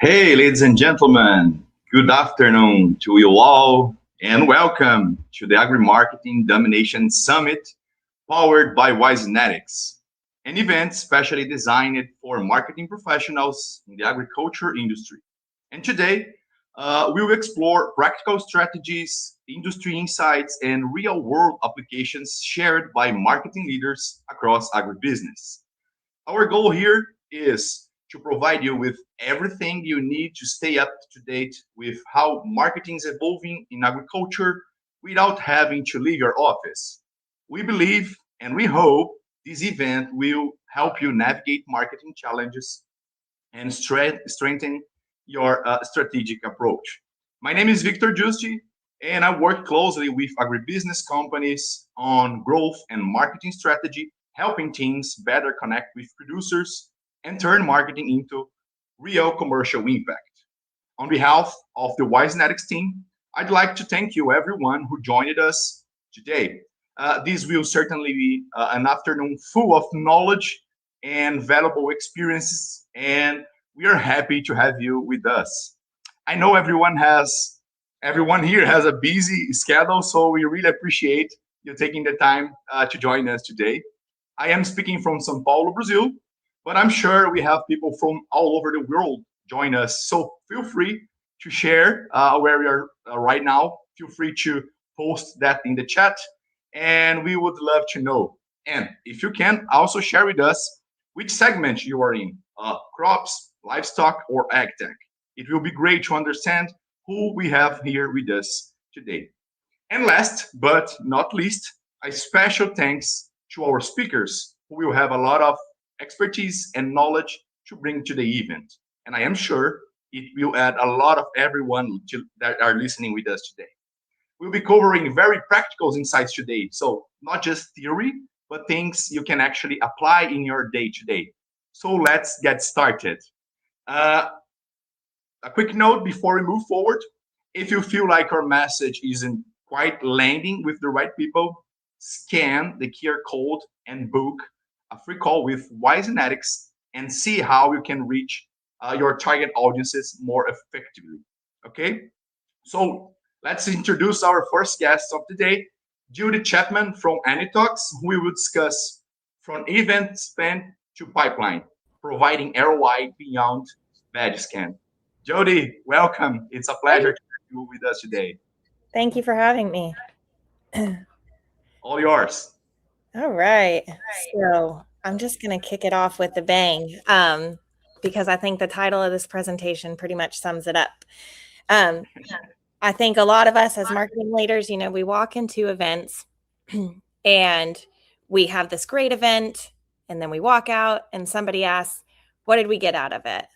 Hey, ladies and gentlemen, good afternoon to you all, and welcome to the Agri-Marketing Domination Summit powered by Wisenetics, an event specially designed for marketing professionals in the agriculture industry. And today, we will explore practical strategies, industry insights, and real-world applications shared by marketing leaders across agribusiness. Our goal here is to provide you with everything you need to stay up to date with how marketing is evolving in agriculture without having to leave your office. We believe and we hope this event will help you navigate marketing challenges and strengthen your strategic approach. My name is Victor Giusti, and I work closely with agribusiness companies on growth and marketing strategy, helping teams better connect with producers and turn marketing into real commercial impact. On behalf of the Wisenetics team, I'd like to thank you, everyone who joined us today. This will certainly be an afternoon full of knowledge and valuable experiences, and we are happy to have you with us. I know everyone here has a busy schedule, so we really appreciate you taking the time to join us today. I am speaking from São Paulo, Brazil, but I'm sure we have people from all over the world join us. So feel free to share where we are right now. Feel free to post that in the chat, and we would love to know. And if you can, also share with us which segment you are in, crops, livestock, or ag tech. It will be great to understand who we have here with us today. And last but not least, a special thanks to our speakers who will have a lot of expertise and knowledge to bring to the event. And I am sure it will add a lot of everyone that are listening with us today. We'll be covering very practical insights today. So not just theory, but things you can actually apply in your day to day. So let's get started. Uh, a quick note before we move forward. If you feel like our message isn't quite landing with the right people, scan the QR code and book a free call with Wisenetics and see how you can reach your target audiences more effectively. Okay, so let's introduce our first guest of the day, Judy Chapman from Anytalks, who we will discuss from event spend to pipeline, providing ROI beyond badge scan. Jody, welcome. It's a pleasure to have you with us today. Thank you for having me. All yours. All right. So I'm just going to kick it off with a bang because I think the title of this presentation pretty much sums it up. I think a lot of us as marketing leaders, we walk into events and we have this great event and then we walk out and somebody asks, what did we get out of it?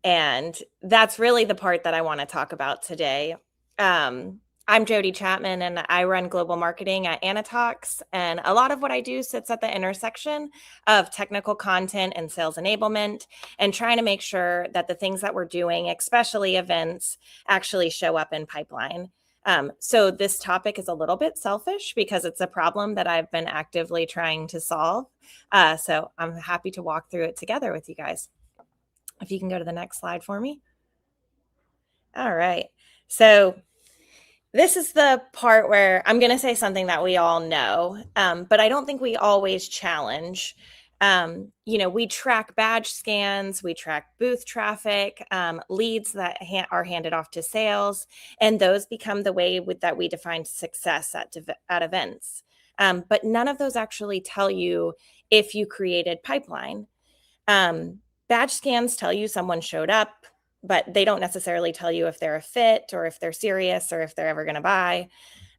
And that's really the part that I want to talk about today. I'm Jody Chapman, and I run global marketing at Anytalks. And a lot of what I do sits at the intersection of technical content and sales enablement, and trying to make sure that the things that we're doing, especially events, actually show up in pipeline. So this topic is a little bit selfish because it's a problem that I've been actively trying to solve. So I'm happy to walk through it together with you guys. If you can go to the next slide for me. All right. So this is the part where I'm going to say something that we all know, but I don't think we always challenge. We track badge scans, we track booth traffic, leads that are handed off to sales, and those become the way that we define success at events. But none of those actually tell you if you created pipeline. Badge scans tell you someone showed up, but they don't necessarily tell you if they're a fit or if they're serious or if they're ever going to buy.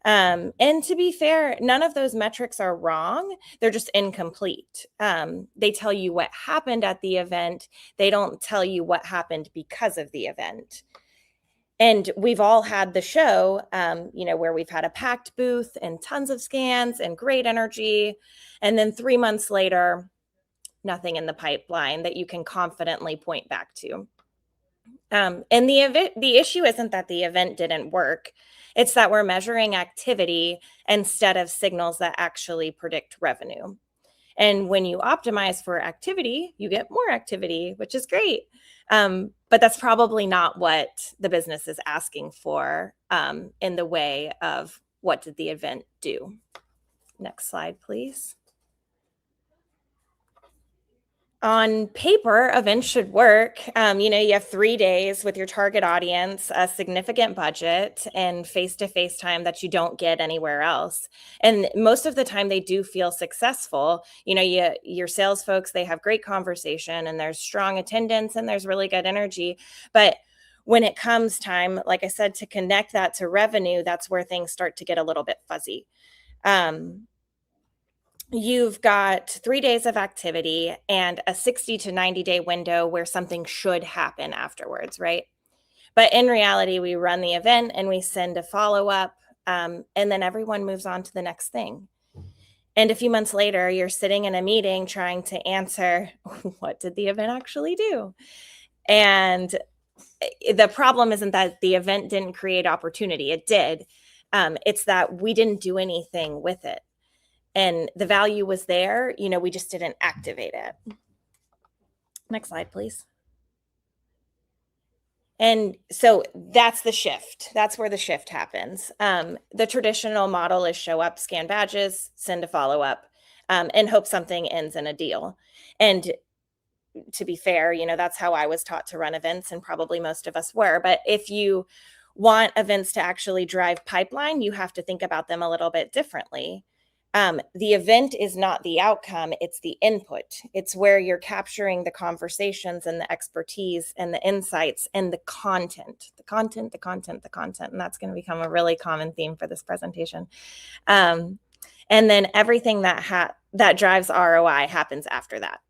And to be fair, none of those metrics are wrong. They're just incomplete. They tell you what happened at the event. They don't tell you what happened because of the event. And we've all had the show, where we've had a packed booth and tons of scans and great energy. And then 3 months later, nothing in the pipeline that you can confidently point back to. And the issue isn't that the event didn't work. It's that we're measuring activity instead of signals that actually predict revenue. And when you optimize for activity, you get more activity, which is great. But But that's probably not what the business is asking for in the way of what did the event do. Next slide, please. On paper, events should work. You have 3 days with your target audience, a significant budget, and face-to-face time that you don't get anywhere else. And most of the time, they do feel successful. Your sales folks, they have great conversation, and there's strong attendance, and there's really good energy. But when it comes time, like I said, to connect that to revenue, that's where things start to get a little bit fuzzy. You've got 3 days of activity and a 60 to 90 day window where something should happen afterwards, right? But in reality, we run the event and we send a follow-up, and then everyone moves on to the next thing. And a few months later, you're sitting in a meeting trying to answer, what did the event actually do? And the problem isn't that the event didn't create opportunity. It did. It's that we didn't do anything with it. And the value was there, we just didn't activate it. Next slide, please. And so that's the shift. That's where the shift happens. The traditional model is show up, scan badges, send a follow-up, and hope something ends in a deal. And to be fair, that's how I was taught to run events, and probably most of us were. But if you want events to actually drive pipeline, you have to think about them a little bit differently. The event is not the outcome, it's the input. It's where you're capturing the conversations and the expertise and the insights and the content. And that's going to become a really common theme for this presentation. And then everything that drives ROI happens after that.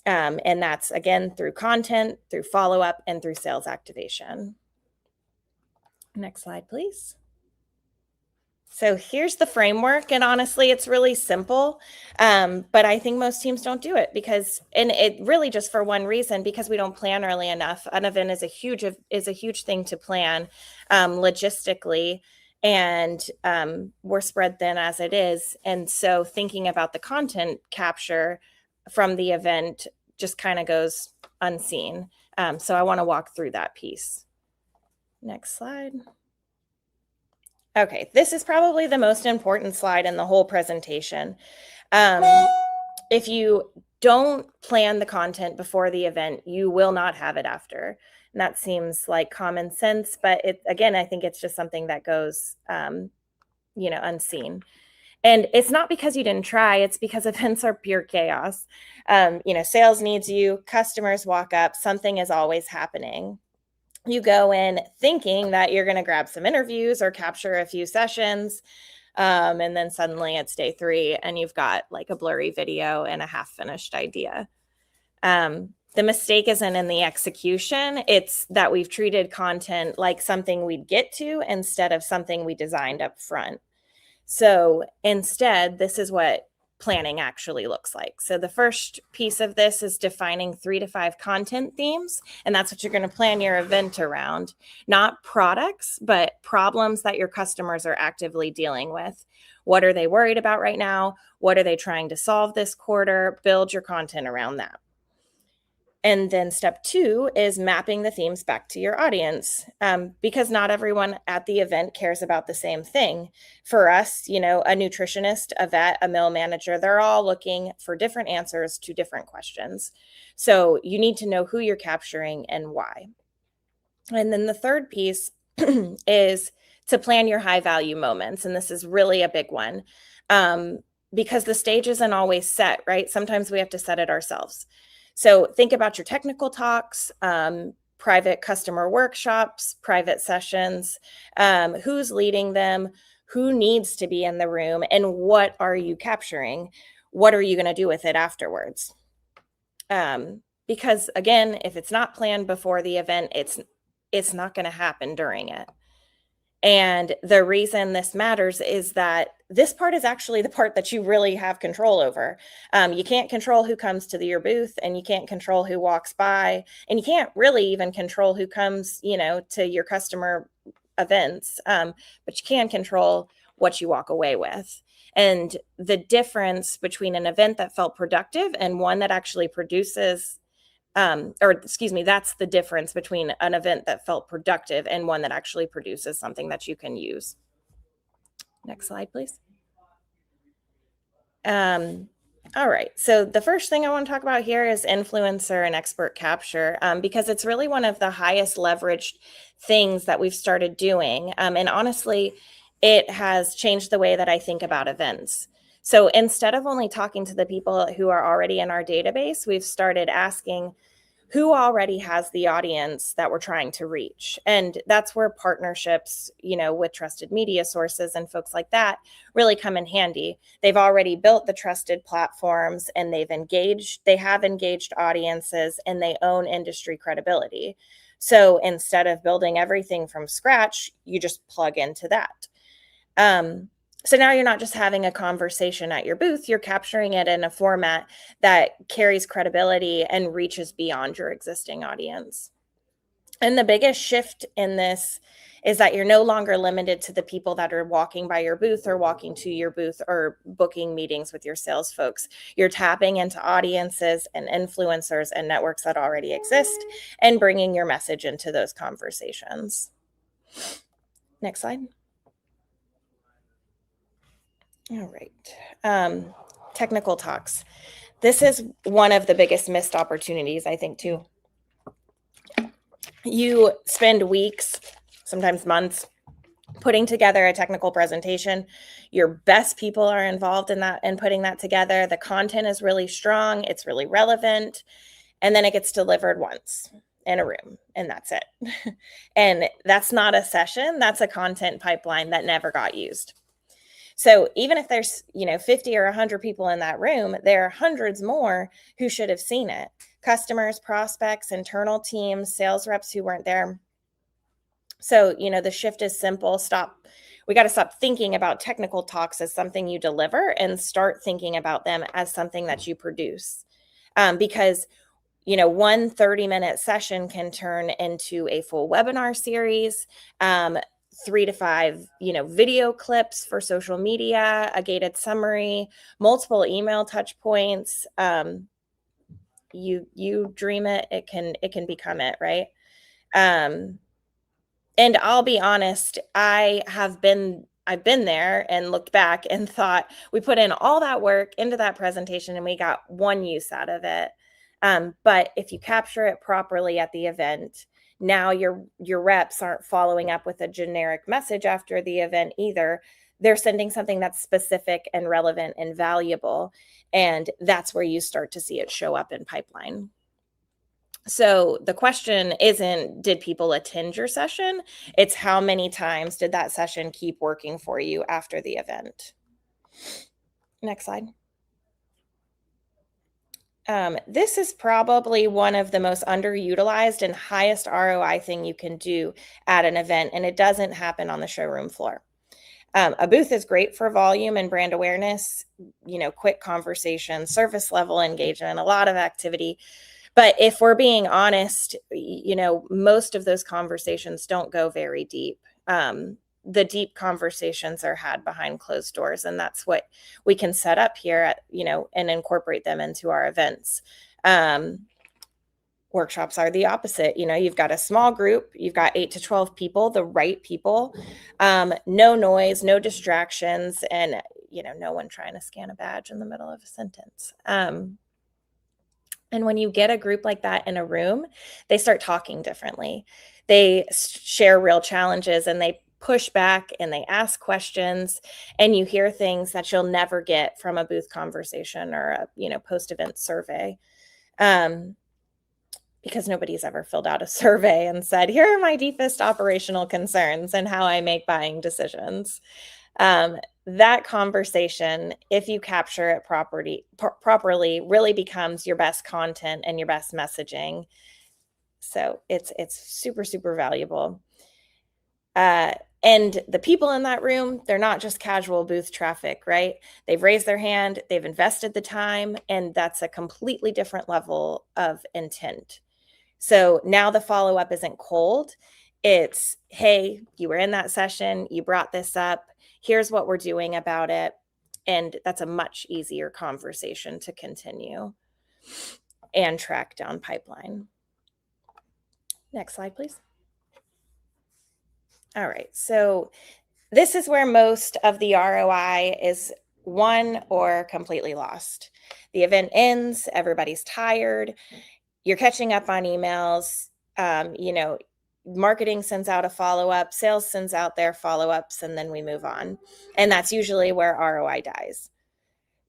And that's, again, through content, through follow-up, and through sales activation. Next slide, please. So here's the framework, and honestly, it's really simple, but I think most teams don't do it and it really just for one reason, because we don't plan early enough. An event is a huge thing to plan logistically, and we're spread thin as it is. And so thinking about the content capture from the event just kind of goes unseen. So I want to walk through that piece. Next slide. Okay, this is probably the most important slide in the whole presentation. If you don't plan the content before the event, you will not have it after. And that seems like common sense, but again, I think it's just something that goes, unseen. And it's not because you didn't try, it's because events are pure chaos. Sales needs you, customers walk up, something is always happening. You go in thinking that you're going to grab some interviews or capture a few sessions. And then suddenly it's day 3 and you've got like a blurry video and a half-finished idea. The mistake isn't in the execution. It's that we've treated content like something we'd get to instead of something we designed up front. So instead, this is what planning actually looks like. So the first piece of this is defining 3 to 5 content themes, and that's what you're going to plan your event around. Not products, but problems that your customers are actively dealing with. What are they worried about right now? What are they trying to solve this quarter? Build your content around that. And then step 2 is mapping the themes back to your audience, because not everyone at the event cares about the same thing. For us, a nutritionist, a vet, a mill manager, they're all looking for different answers to different questions. So you need to know who you're capturing and why. And then the third piece is to plan your high value moments. And this is really a big one, because the stage isn't always set, right? Sometimes we have to set it ourselves. So think about your technical talks, private customer workshops, private sessions, who's leading them, who needs to be in the room, and what are you capturing? What are you going to do with it afterwards? Because again, if it's not planned before the event, it's not going to happen during it. And the reason this matters is that this part is actually the part that you really have control over. You can't control who comes to your booth, and you can't control who walks by, and you can't really even control who comes, to your customer events, but you can control what you walk away with. And the difference between an event that felt productive and one that actually produces that's the difference between an event that felt productive and one that actually produces something that you can use. Next slide, please. All right, so the first thing I want to talk about here is influencer and expert capture, because it's really one of the highest leveraged things that we've started doing. And honestly, it has changed the way that I think about events. So instead of only talking to the people who are already in our database, we've started asking, who already has the audience that we're trying to reach? And that's where partnerships, with trusted media sources and folks like that really come in handy. They've already built the trusted platforms, and they have engaged audiences, and they own industry credibility. So instead of building everything from scratch, you just plug into that. So now you're not just having a conversation at your booth, you're capturing it in a format that carries credibility and reaches beyond your existing audience. And the biggest shift in this is that you're no longer limited to the people that are walking by your booth or walking to your booth or booking meetings with your sales folks. You're tapping into audiences and influencers and networks that already exist and bringing your message into those conversations. Next slide. All right. Technical talks. This is one of the biggest missed opportunities, I think, too. You spend weeks, sometimes months, putting together a technical presentation. Your best people are involved in that and putting that together. The content is really strong. It's really relevant. And then it gets delivered once in a room, and that's it. And that's not a session. That's a content pipeline that never got used. So even if there's, 50 or 100 people in that room, there are hundreds more who should have seen it. Customers, prospects, internal teams, sales reps who weren't there. So, the shift is simple. We got to stop thinking about technical talks as something you deliver and start thinking about them as something that you produce. Because one 30-minute session can turn into a full webinar series, 3 to 5, video clips for social media, a gated summary, multiple email touch points. You dream it, it can become it, right? And I'll be honest, I've been there and looked back and thought, we put in all that work into that presentation and we got one use out of it. But if you capture it properly at the event, now your reps aren't following up with a generic message after the event either. They're sending something that's specific and relevant and valuable. And that's where you start to see it show up in pipeline. So the question isn't, did people attend your session? It's how many times did that session keep working for you after the event? Next slide. This is probably one of the most underutilized and highest ROI thing you can do at an event, and it doesn't happen on the showroom floor. A booth is great for volume and brand awareness, quick conversation, service level engagement, a lot of activity. But if we're being honest, most of those conversations don't go very deep. The deep conversations are had behind closed doors, and that's what we can set up here at, and incorporate them into our events. Workshops are the opposite. You've got a small group, you've got 8 to 12 people, the right people, no noise, no distractions, and, no one trying to scan a badge in the middle of a sentence. And when you get a group like that in a room, they start talking differently. They share real challenges, and they push back, and they ask questions, and you hear things that you'll never get from a booth conversation or a, post-event survey. Because nobody's ever filled out a survey and said, here are my deepest operational concerns and how I make buying decisions. That conversation, if you capture it properly, really becomes your best content and your best messaging. So it's super, super valuable. And the people in that room, they're not just casual booth traffic, right? They've raised their hand, they've invested the time, and that's a completely different level of intent. So now the follow-up isn't cold. It's, hey, you were in that session, you brought this up, here's what we're doing about it. And that's a much easier conversation to continue. and track down pipeline. Next slide, please. All right, so this is where most of the ROI is won or completely lost. The event ends, everybody's tired, you're catching up on emails, marketing sends out a follow-up, sales sends out their follow-ups, and then we move on. And that's usually where ROI dies.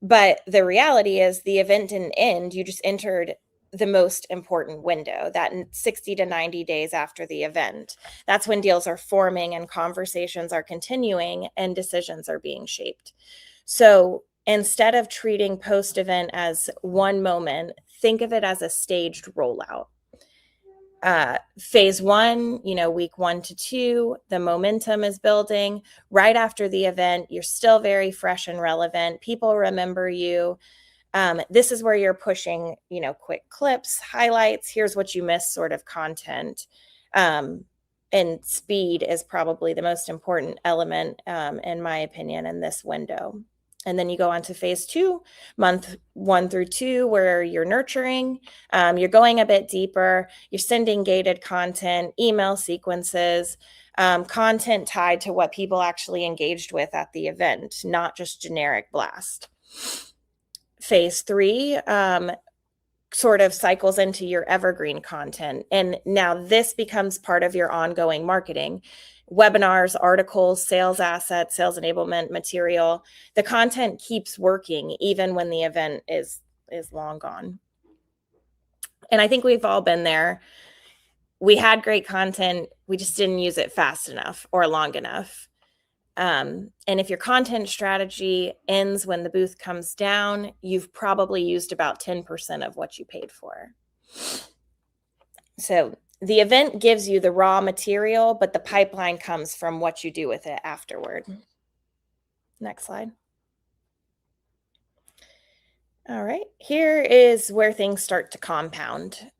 But the reality is the event didn't end, you just entered the most important window, that 60 to 90 days after the event. That's when deals are forming and conversations are continuing and decisions are being shaped. So instead of treating post-event as one moment, think of it as a staged rollout. Phase one, week 1 to 2, the momentum is building. Right after the event, you're still very fresh and relevant. People remember you. This is where you're pushing, quick clips, highlights, here's what you missed sort of content. And speed is probably the most important element, in my opinion, in this window. And then you go on to phase 2, month 1 through 2, where you're nurturing, you're going a bit deeper, you're sending gated content, email sequences, content tied to what people actually engaged with at the event, not just generic blast. Phase 3 sort of cycles into your evergreen content. And now this becomes part of your ongoing marketing. Webinars, articles, sales assets, sales enablement material. The content keeps working even when the event is long gone. And I think we've all been there. We had great content, we just didn't use it fast enough or long enough. And if your content strategy ends when the booth comes down, you've probably used about 10% of what you paid for. So the event gives you the raw material, but the pipeline comes from what you do with it afterward. Next slide. All right, here is where things start to compound.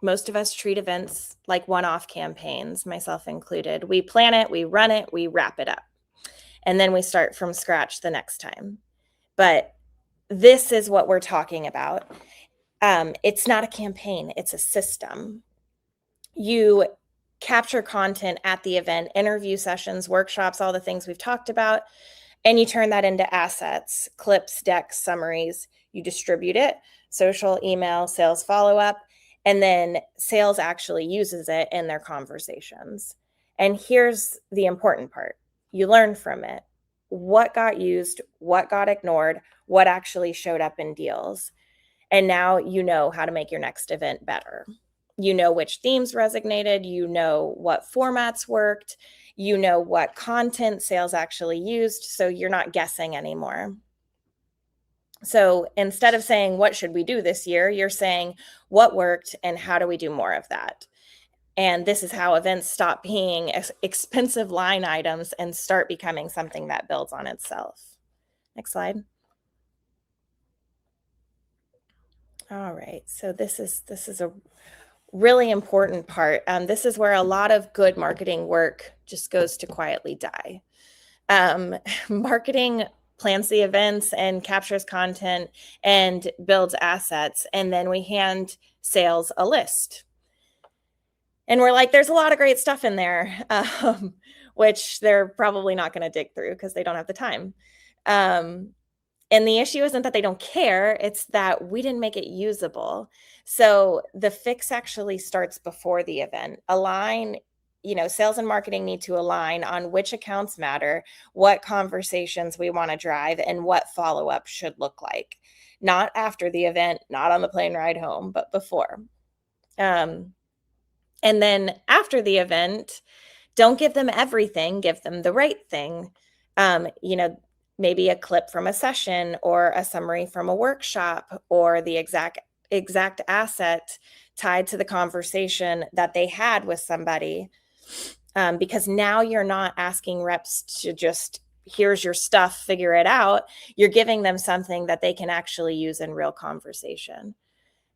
Most of us treat events like one-off campaigns, myself included. We plan it, we run it, we wrap it up, and then we start from scratch the next time. But this is what we're talking about. It's not a campaign, it's a system. You capture content at the event, interview sessions, workshops, all the things we've talked about, and you turn that into assets, clips, decks, summaries. You distribute it, social, email, sales follow-up, and then sales actually uses it in their conversations. And here's the important part. You learn from it. What got used, what got ignored, what actually showed up in deals. And now you know how to make your next event better. You know which themes resonated, you know what formats worked, you know what content sales actually used, so you're not guessing anymore. So instead of saying, what should we do this year? You're saying, what worked and how do we do more of that? And this is how events stop being expensive line items and start becoming something that builds on itself. Next slide. All right, so this is a really important part. This is where a lot of good marketing work just goes to quietly die. Marketing plans the events and captures content and builds assets, and then we hand sales a list. And we're like, there's a lot of great stuff in there, which they're probably not going to dig through because they don't have the time. And the issue isn't that they don't care, it's that we didn't make it usable. So the fix actually starts before the event. Align, sales and marketing need to align on which accounts matter, what conversations we want to drive, and what follow-up should look like. Not after the event, not on the plane ride home, but before. And then after the event, don't give them everything, give them the right thing. Maybe a clip from a session or a summary from a workshop or the exact asset tied to the conversation that they had with somebody. Because now you're not asking reps to just, here's your stuff, figure it out. You're giving them something that they can actually use in real conversation.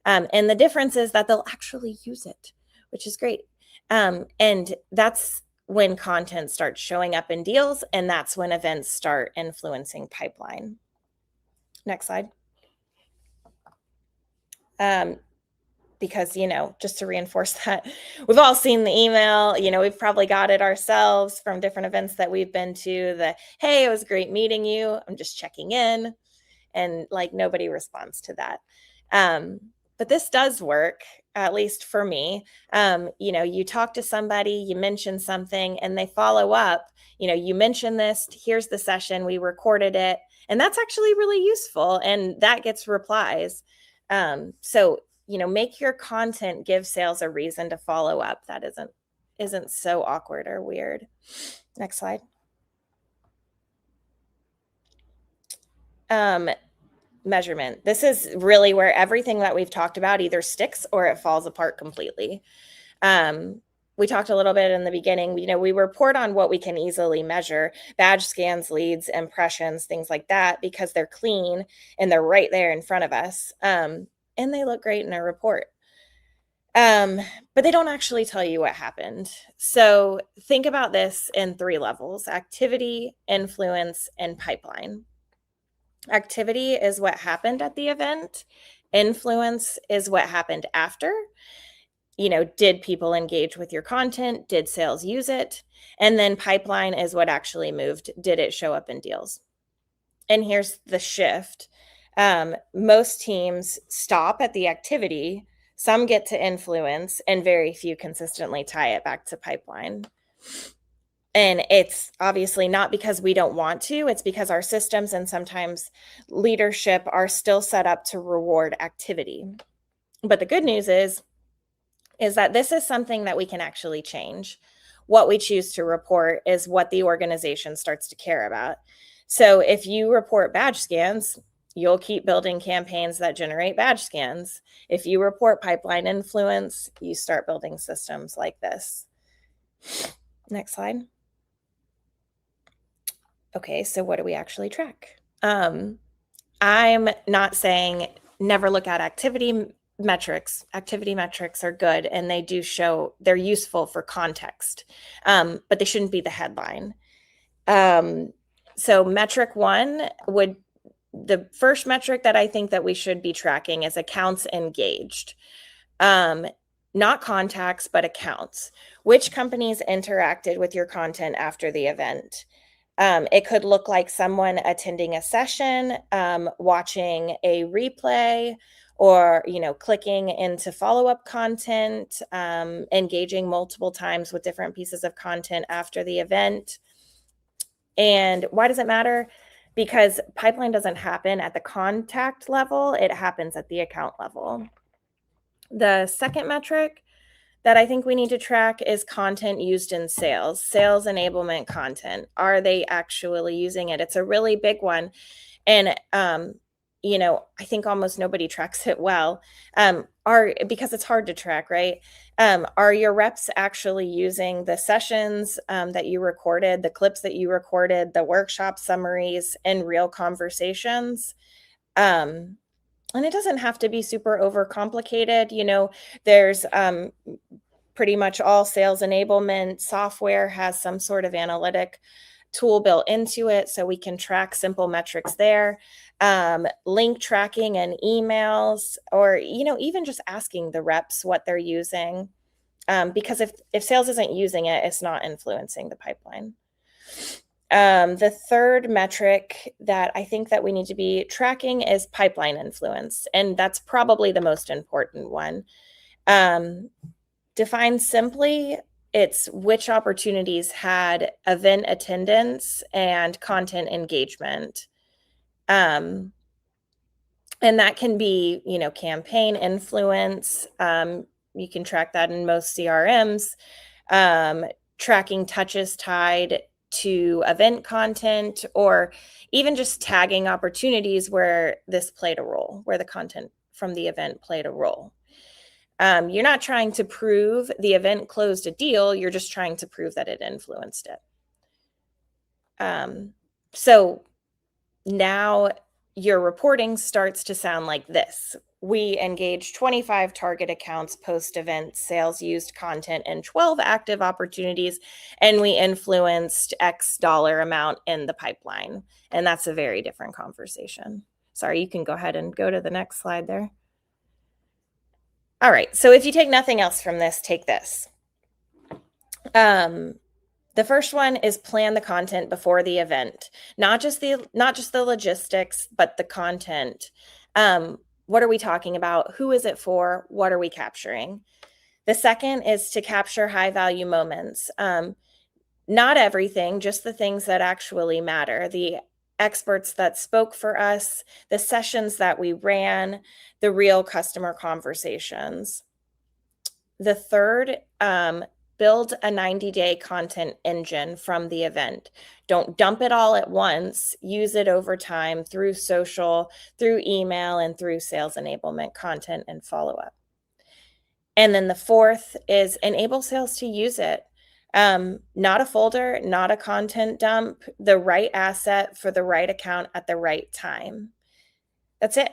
And the difference is that they'll actually use it, which is great. And that's when content starts showing up in deals, and that's when events start influencing pipeline. Next slide. Because, just to reinforce that, we've all seen the email, we've probably got it ourselves from different events that we've been to, hey, it was great meeting you. I'm just checking in. And like nobody responds to that. But this does work, at least for me. You talk to somebody, you mention something, and they follow up. You mentioned this, here's the session, we recorded it. And that's actually really useful. And that gets replies. So make your content give sales a reason to follow up. That isn't so awkward or weird. Next slide. Measurement. This is really where everything that we've talked about either sticks or it falls apart completely. We talked a little bit in the beginning, we report on what we can easily measure: badge scans, leads, impressions, things like that, because they're clean and they're right there in front of us. And they look great in our report. But they don't actually tell you what happened. So think about this in 3 levels: activity, influence, and pipeline. Activity is what happened at the event. Influence is what happened after. Did people engage with your content? Did sales use it? And then pipeline is what actually moved. Did it show up in deals? And here's the shift. Most teams stop at the activity, some get to influence, and very few consistently tie it back to pipeline. And it's obviously not because we don't want to, it's because our systems and sometimes leadership are still set up to reward activity. But the good news is that this is something that we can actually change. What we choose to report is what the organization starts to care about. So if you report badge scans, you'll keep building campaigns that generate badge scans. If you report pipeline influence, you start building systems like this. Next slide. Okay, so what do we actually track? I'm not saying never look at activity metrics. Activity metrics are good and they do show, they're useful for context, but they shouldn't be the headline. So metric 1 the first metric that I think that we should be tracking is accounts engaged. Not contacts, but accounts. Which companies interacted with your content after the event? It could look like someone attending a session, watching a replay, or clicking into follow-up content, engaging multiple times with different pieces of content after the event. And why does it matter? Because pipeline doesn't happen at the contact level, it happens at the account level. The second metric that I think we need to track is content used in sales enablement content. Are they actually using it? It's a really big one. And, I think almost nobody tracks it well, because it's hard to track, right? Are your reps actually using the sessions that you recorded, the clips that you recorded, the workshop summaries in real conversations? And it doesn't have to be super overcomplicated. There's pretty much all sales enablement software has some sort of analytic tool built into it, so we can track simple metrics there. Link tracking and emails, or even just asking the reps what they're using, because if sales isn't using it, it's not influencing the pipeline. The third metric that I think that we need to be tracking is pipeline influence, and that's probably the most important one. Defined simply, it's which opportunities had event attendance and content engagement. And that can be, campaign influence. You can track that in most CRMs. Tracking touches tied to event content, or even just tagging opportunities where this played a role, where the content from the event played a role. You're not trying to prove the event closed a deal, you're just trying to prove that it influenced it. So now your reporting starts to sound like this. We engaged 25 target accounts post-event, sales used content in 12 active opportunities, and we influenced X dollar amount in the pipeline. And that's a very different conversation. Sorry, you can go ahead and go to the next slide there. All right. So if you take nothing else from this, take this. The first one is plan the content before the event, not just the logistics, but the content. What are we talking about? Who is it for? What are we capturing? The second is to capture high value moments. Not everything, just the things that actually matter. The experts that spoke for us, the sessions that we ran, the real customer conversations. The third, build a 90-day content engine from the event. Don't dump it all at once. Use it over time through social, through email, and through sales enablement content and follow-up. And then the fourth is enable sales to use it. Not a folder, not a content dump, the right asset for the right account at the right time. That's it.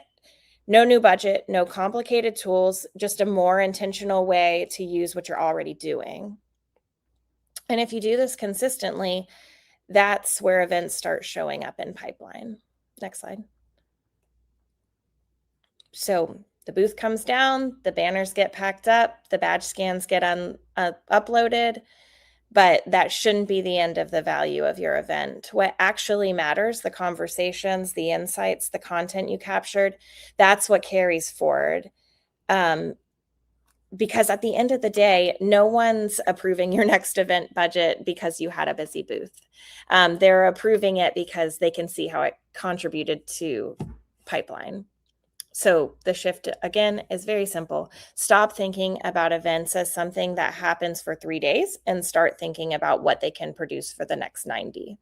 No new budget, no complicated tools, just a more intentional way to use what you're already doing. And if you do this consistently, that's where events start showing up in pipeline. Next slide. So the booth comes down, the banners get packed up, the badge scans get uploaded, but that shouldn't be the end of the value of your event. What actually matters, the conversations, the insights, the content you captured, that's what carries forward. Because at the end of the day, no one's approving your next event budget because you had a busy booth. They're approving it because they can see how it contributed to pipeline. So the shift, again, is very simple. Stop thinking about events as something that happens for 3 days and start thinking about what they can produce for the next 90.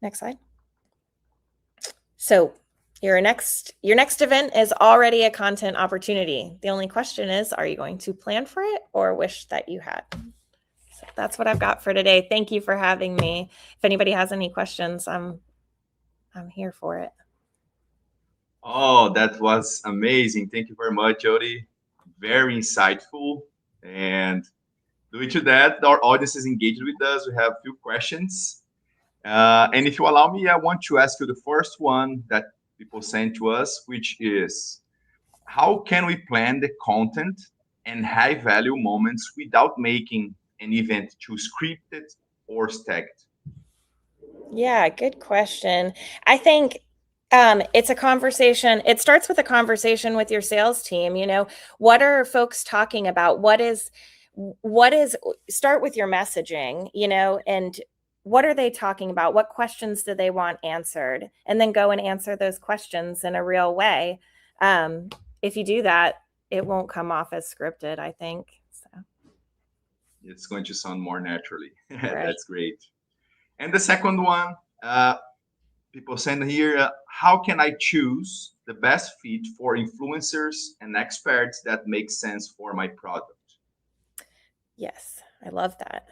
Next slide. So your next event is already a content opportunity. The only question is, are you going to plan for it or wish that you had? So that's what I've got for today. Thank you for having me. If anybody has any questions, I'm here for it. Oh, that was amazing. Thank you very much, Jody. Very insightful. And due to that, our audience is engaged with us. We have a few questions. And if you allow me, I want to ask you the first one that people sent to us, which is, how can we plan the content and high value moments without making an event too scripted or stacked? Yeah, good question. I think it's a conversation. It starts with a conversation with your sales team. What are folks talking about? Start with your messaging, and what are they talking about? What questions do they want answered? And then go and answer those questions in a real way. If you do that, it won't come off as scripted, I think. So. It's going to sound more naturally. Right. That's great. And the second one, people send here, how can I choose the best fit for influencers and experts that make sense for my product? Yes, I love that.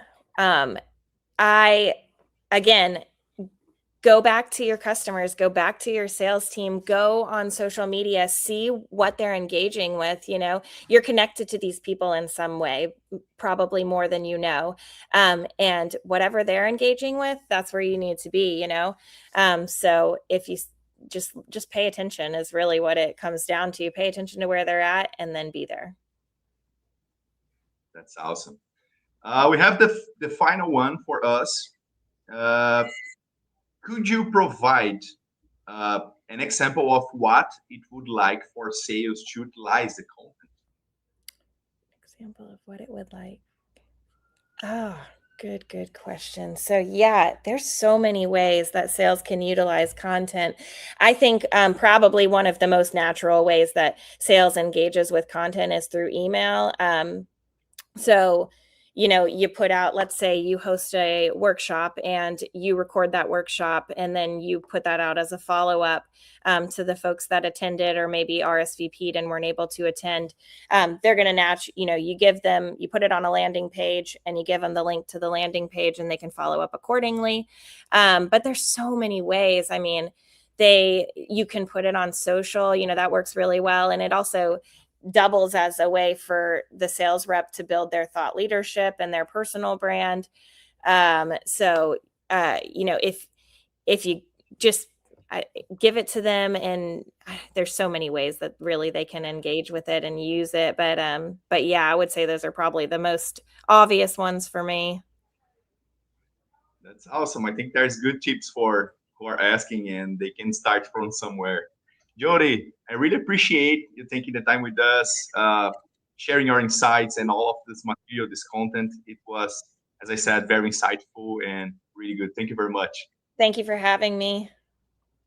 Again, go back to your customers, go back to your sales team, go on social media, see what they're engaging with. You're connected to these people in some way, probably more than you know. And whatever they're engaging with, that's where you need to be, So if you just pay attention is really what it comes down to. Pay attention to where they're at and then be there. That's awesome. We have the final one for us. Could you provide an example of what it would like for sales to utilize the content? Example of what it would like. Oh, good question. So yeah, there's so many ways that sales can utilize content. I think probably one of the most natural ways that sales engages with content is through email. So you put out, let's say you host a workshop and you record that workshop and then you put that out as a follow-up to the folks that attended or maybe RSVP'd and weren't able to attend. They're going to you put it on a landing page and you give them the link to the landing page and they can follow up accordingly. But there's so many ways. I mean, you can put it on social, that works really well. And it also doubles as a way for the sales rep to build their thought leadership and their personal brand. If you just, give it to them, and there's so many ways that really they can engage with it and use it. But yeah, I would say those are probably the most obvious ones for me. That's awesome. I think there's good tips for who are asking, and they can start from somewhere. Jody, I really appreciate you taking the time with us, sharing your insights and all of this material, this content. It was, as I said, very insightful and really good. Thank you very much. Thank you for having me.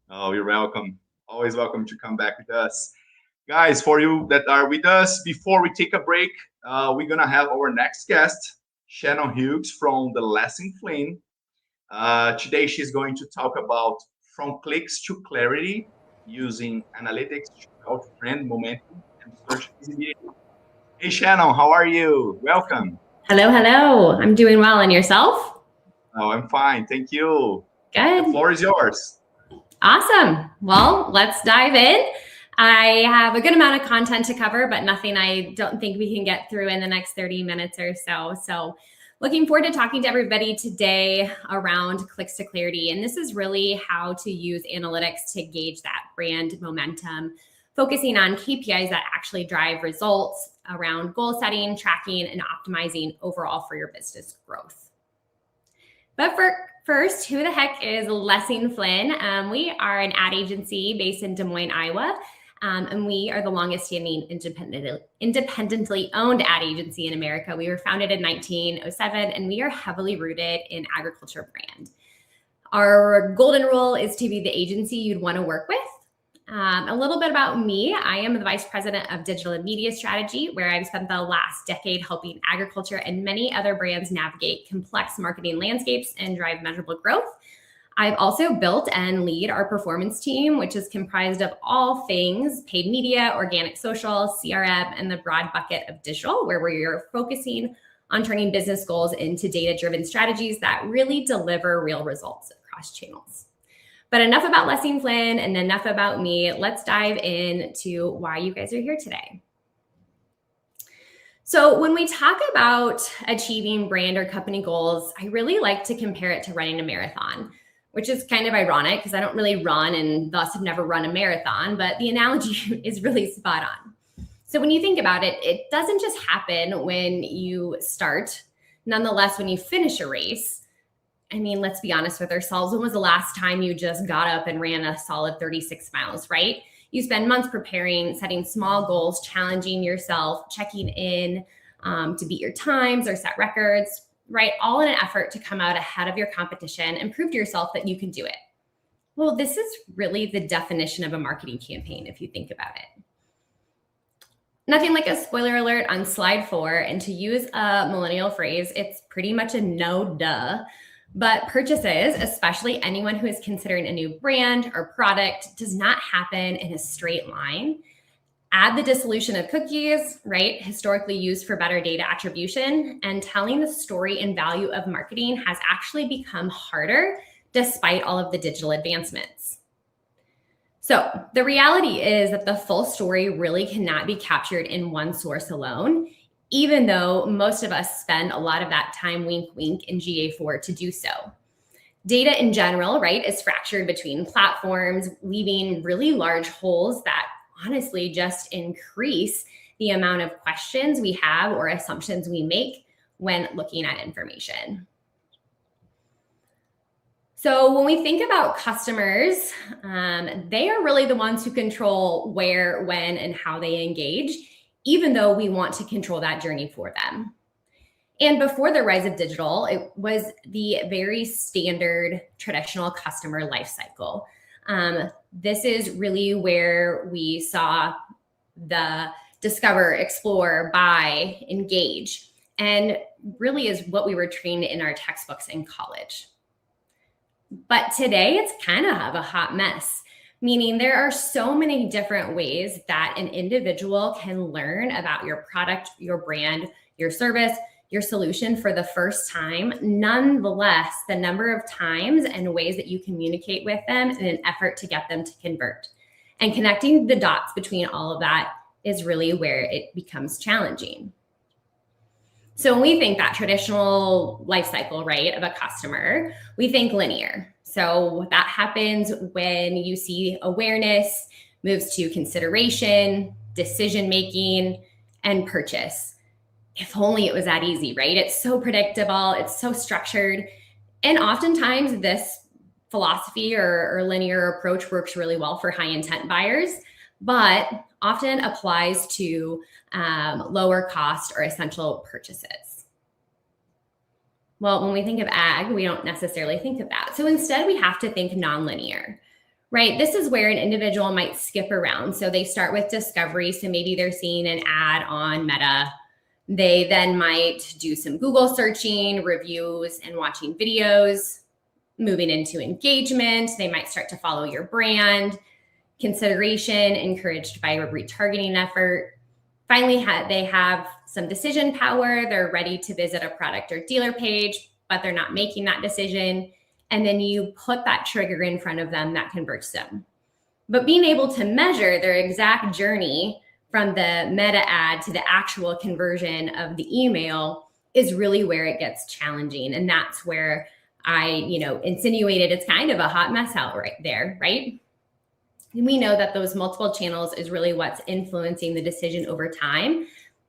Oh, you're welcome. Always welcome to come back with us. Guys, for you that are with us, before we take a break, we're going to have our next guest, Shannon Hughes from the Lesson Flynn. Today, she's going to talk about from clicks to clarity using analytics to build brand momentum and search visibility. Hey, Shannon, how are you? Welcome. Hello, hello. I'm doing well. And yourself? Oh, I'm fine. Thank you. Good. The floor is yours. Awesome. Well, let's dive in. I have a good amount of content to cover, but nothing I don't think we can get through in the next 30 minutes or so. So looking forward to talking to everybody today around clicks to clarity. And this is really how to use analytics to gauge that brand momentum, focusing on KPIs that actually drive results around goal setting, tracking, and optimizing overall for your business growth. But first, who the heck is Lesson Flynn? We are an ad agency based in Des Moines, Iowa. And we are the longest standing independently owned ad agency in America. We were founded in 1907, and we are heavily rooted in agriculture brand. Our golden rule is to be the agency you'd want to work with. A little bit about me. I am the Vice President of Digital and Media Strategy, where I've spent the last decade helping agriculture and many other brands navigate complex marketing landscapes and drive measurable growth. I've also built and lead our performance team, which is comprised of all things paid media, organic social, CRM, and the broad bucket of digital, where we're focusing on turning business goals into data-driven strategies that really deliver real results across channels. But enough about Lesson Flynn and enough about me. Let's dive into why you guys are here today. So when we talk about achieving brand or company goals, I really like to compare it to running a marathon, which is kind of ironic because I don't really run and thus have never run a marathon, but the analogy is really spot on. So when you think about it, it doesn't just happen when you start. Nonetheless, when you finish a race, I mean, let's be honest with ourselves. When was the last time you just got up and ran a solid 36 miles, right? You spend months preparing, setting small goals, challenging yourself, checking in to beat your times or set records, right? All in an effort to come out ahead of your competition and prove to yourself that you can do it. Well, this is really the definition of a marketing campaign, if you think about it. Nothing like a spoiler alert on slide 4. And to use a millennial phrase, it's pretty much a no duh. But purchases, especially anyone who is considering a new brand or product, does not happen in a straight line. Add the dissolution of cookies, right? Historically used for better data attribution, and telling the story and value of marketing has actually become harder despite all of the digital advancements. So the reality is that the full story really cannot be captured in one source alone, even though most of us spend a lot of that time wink, wink in GA4 to do so. Data in general, right, is fractured between platforms, leaving really large holes that honestly just increase the amount of questions we have or assumptions we make when looking at information. So when we think about customers, they are really the ones who control where, when, and how they engage, even though we want to control that journey for them. And before the rise of digital, it was the very standard traditional customer life cycle. This is really where we saw the discover, explore, buy, engage, and really is what we were trained in our textbooks in college. But today it's kind of a hot mess, meaning there are so many different ways that an individual can learn about your product, your brand, your service, your solution for the first time. Nonetheless, the number of times and ways that you communicate with them in an effort to get them to convert. And connecting the dots between all of that is really where it becomes challenging. So when we think that traditional life cycle, right, of a customer, we think linear. So that happens when you see awareness moves to consideration, decision-making, and purchase. If only it was that easy, right? It's so predictable, it's so structured. And oftentimes this philosophy or linear approach works really well for high intent buyers, but often applies to lower cost or essential purchases. Well, when we think of ag, we don't necessarily think of that. So instead, we have to think nonlinear, right? This is where an individual might skip around. So they start with discovery. So maybe they're seeing an ad on Meta. They then might do some Google searching, reviews, and watching videos. Moving into engagement, they might start to follow your brand. Consideration, encouraged by a retargeting effort. Finally, they have some decision power. They're ready to visit a product or dealer page, but they're not making that decision. And then you put that trigger in front of them that converts them. But being able to measure their exact journey from the meta ad to the actual conversion of the email is really where it gets challenging. And that's where I, insinuated it's kind of a hot mess out right there, right? And we know that those multiple channels is really what's influencing the decision over time.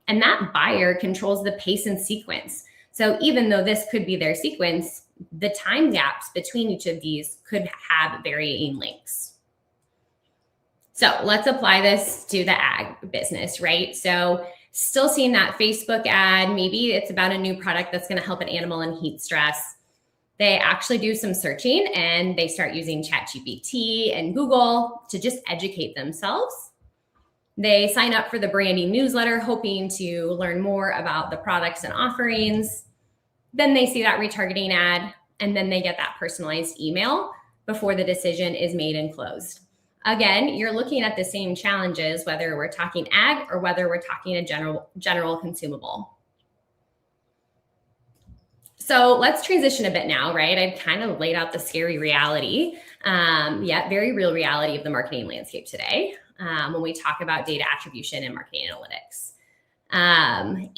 And that buyer controls the pace and sequence. So even though this could be their sequence, the time gaps between each of these could have varying lengths. So let's apply this to the ag business, right? So still seeing that Facebook ad, maybe it's about a new product that's going to help an animal in heat stress. They actually do some searching and they start using ChatGPT and Google to just educate themselves. They sign up for the branding newsletter, hoping to learn more about the products and offerings. Then they see that retargeting ad, and then they get that personalized email before the decision is made and closed. Again, you're looking at the same challenges, whether we're talking ag or whether we're talking a general consumable. So let's transition a bit now, right? I've kind of laid out the scary reality, yet very real reality of the marketing landscape today when we talk about data attribution and marketing analytics. And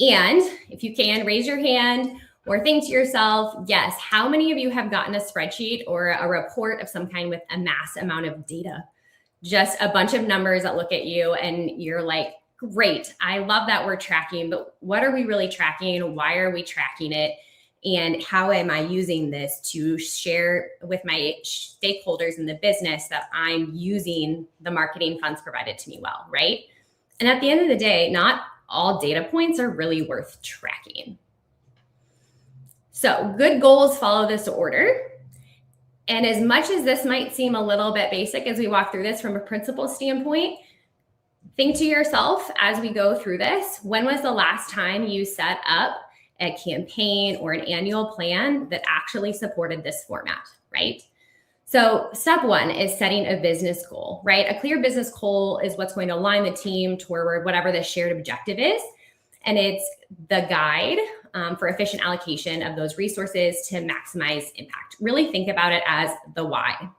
if you can, raise your hand or think to yourself, yes, how many of you have gotten a spreadsheet or a report of some kind with a mass amount of data? Just a bunch of numbers that look at you and you're like, great, I love that we're tracking, but what are we really tracking? Why are we tracking it? And how am I using this to share with my stakeholders in the business that I'm using the marketing funds provided to me well, right? And at the end of the day, not all data points are really worth tracking. So good goals follow this order. And as much as this might seem a little bit basic as we walk through this from a principle standpoint, think to yourself as we go through this, when was the last time you set up a campaign or an annual plan that actually supported this format, right? So step one is setting a business goal, right? A clear business goal is what's going to align the team toward whatever the shared objective is. And it's the guide for efficient allocation of those resources to maximize impact. Really think about it as the why.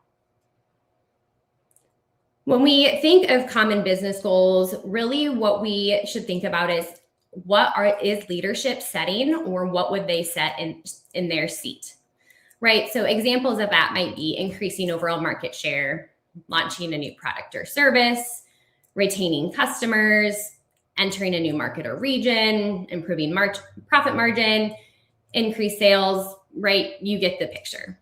When we think of common business goals, really what we should think about is is leadership setting, or what would they set in their seat, right? So examples of that might be increasing overall market share, launching a new product or service, retaining customers, entering a new market or region, improving profit margin, increase sales, right? You get the picture.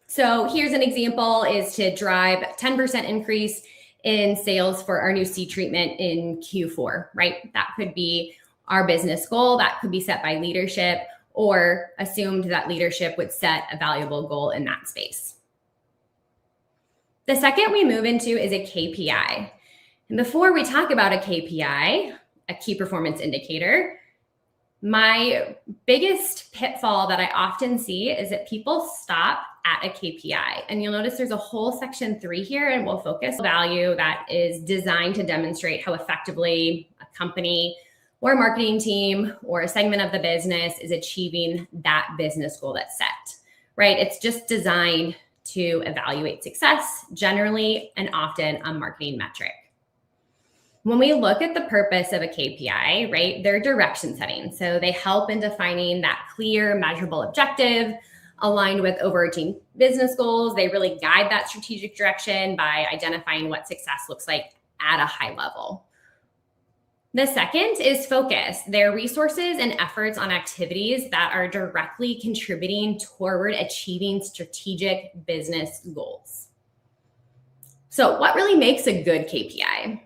So here's an example is to drive 10% increase in sales for our new seed treatment in Q4, right? That could be our business goal. That could be set by leadership, or assumed that leadership would set a valuable goal in that space. The second we move into is a KPI. And before we talk about a KPI, a key performance indicator, my biggest pitfall that I often see is that people stop at a KPI. And you'll notice there's a whole section 3 here, and we'll focus on value that is designed to demonstrate how effectively a company or a marketing team or a segment of the business is achieving that business goal that's set, right? It's just designed to evaluate success, generally and often a marketing metric. When we look at the purpose of a KPI, right, they're direction setting. So they help in defining that clear, measurable objective, aligned with overarching business goals. They really guide that strategic direction by identifying what success looks like at a high level. The second is focus. Their resources and efforts on activities that are directly contributing toward achieving strategic business goals. So what really makes a good KPI?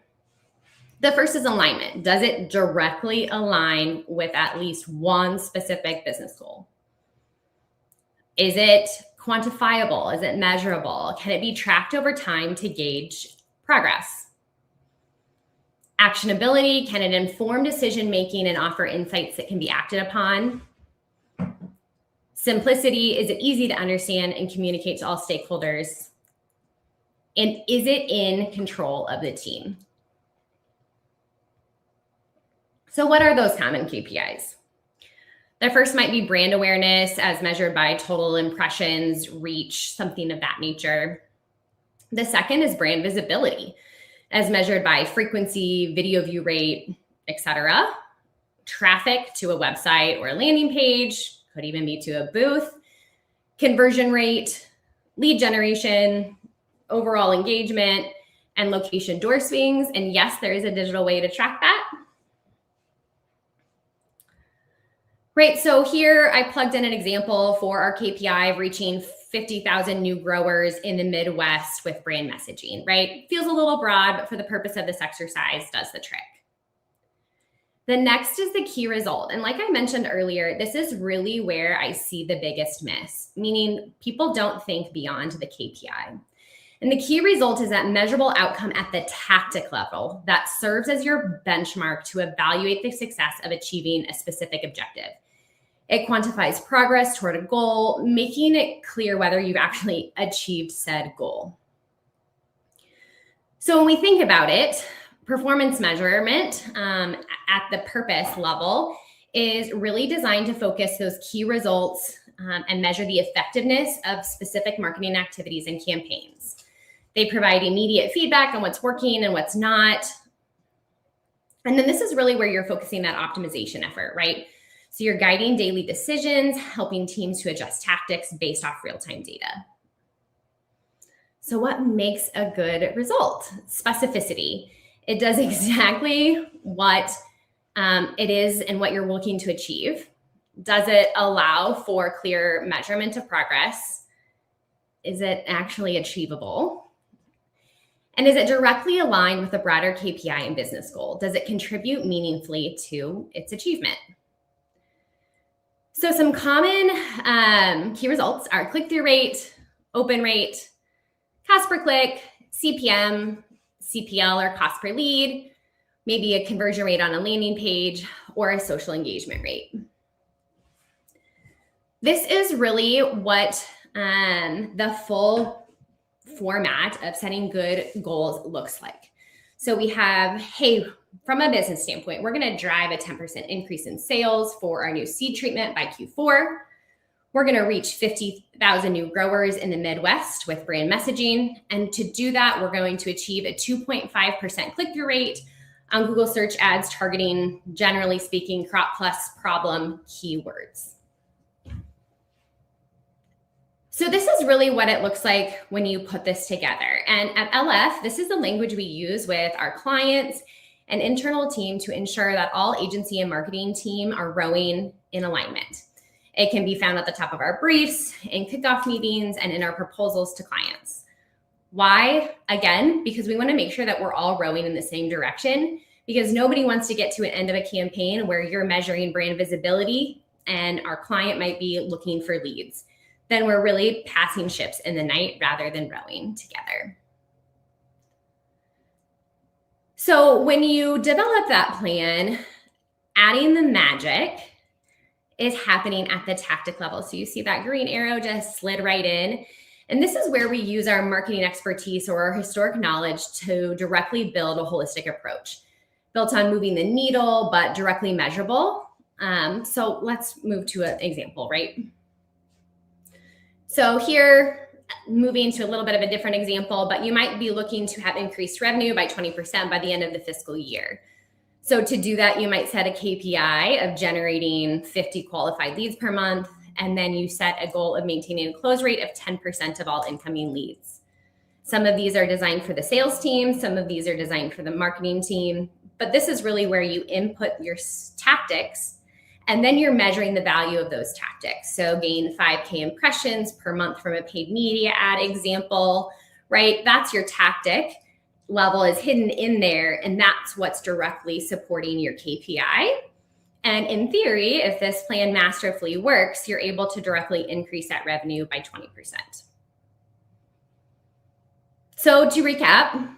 The first is alignment. Does it directly align with at least one specific business goal? Is it quantifiable? Is it measurable? Can it be tracked over time to gauge progress? Actionability, can it inform decision-making and offer insights that can be acted upon? Simplicity, is it easy to understand and communicate to all stakeholders? And is it in control of the team? So what are those common KPIs? The first might be brand awareness as measured by total impressions, reach, something of that nature. The second is brand visibility as measured by frequency, video view rate, etc. Traffic to a website or a landing page, could even be to a booth. Conversion rate, lead generation, overall engagement, and location door swings. And yes, there is a digital way to track that. Right, so here I plugged in an example for our KPI of reaching 50,000 new growers in the Midwest with brand messaging, right? Feels a little broad, but for the purpose of this exercise, does the trick. The next is the key result. And like I mentioned earlier, this is really where I see the biggest miss, meaning people don't think beyond the KPI. And the key result is that measurable outcome at the tactic level that serves as your benchmark to evaluate the success of achieving a specific objective. It quantifies progress toward a goal, making it clear whether you've actually achieved said goal. So when we think about it, performance measurement at the purpose level is really designed to focus those key results and measure the effectiveness of specific marketing activities and campaigns. They provide immediate feedback on what's working and what's not. And then this is really where you're focusing that optimization effort, right? So you're guiding daily decisions, helping teams to adjust tactics based off real-time data. So what makes a good result? Specificity. It does exactly what it is and what you're looking to achieve. Does it allow for clear measurement of progress? Is it actually achievable? And is it directly aligned with a broader KPI and business goal? Does it contribute meaningfully to its achievement? So some common key results are click-through rate, open rate, cost per click, CPM, CPL or cost per lead, maybe a conversion rate on a landing page, or a social engagement rate. This is really what the full format of setting good goals looks like. So we have, hey, from a business standpoint, we're going to drive a 10% increase in sales for our new seed treatment by Q4. We're going to reach 50,000 new growers in the Midwest with brand messaging. And to do that, we're going to achieve a 2.5% click-through rate on Google search ads targeting, generally speaking, crop plus problem keywords. So this is really what it looks like when you put this together. And at LF, this is the language we use with our clients and internal team to ensure that all agency and marketing team are rowing in alignment. It can be found at the top of our briefs, in kickoff meetings, and in our proposals to clients. Why? Again, because we want to make sure that we're all rowing in the same direction, because nobody wants to get to an end of a campaign where you're measuring brand visibility and our client might be looking for leads. Then we're really passing ships in the night rather than rowing together. So when you develop that plan, adding the magic is happening at the tactic level. So you see that green arrow just slid right in. And this is where we use our marketing expertise or our historic knowledge to directly build a holistic approach, built on moving the needle, but directly measurable. So let's move to an example, right? So here, moving to a little bit of a different example, but you might be looking to have increased revenue by 20% by the end of the fiscal year. So to do that, you might set a KPI of generating 50 qualified leads per month And then you set a goal of maintaining a close rate of 10% of all incoming leads. Some of these are designed for the sales team. Some of these are designed for the marketing team. But this is really where you input your tactics, and then you're measuring the value of those tactics. So gain 5K impressions per month from a paid media ad example, right? That's your tactic level is hidden in there, and that's what's directly supporting your KPI. And in theory, if this plan masterfully works, you're able to directly increase that revenue by 20%. So to recap,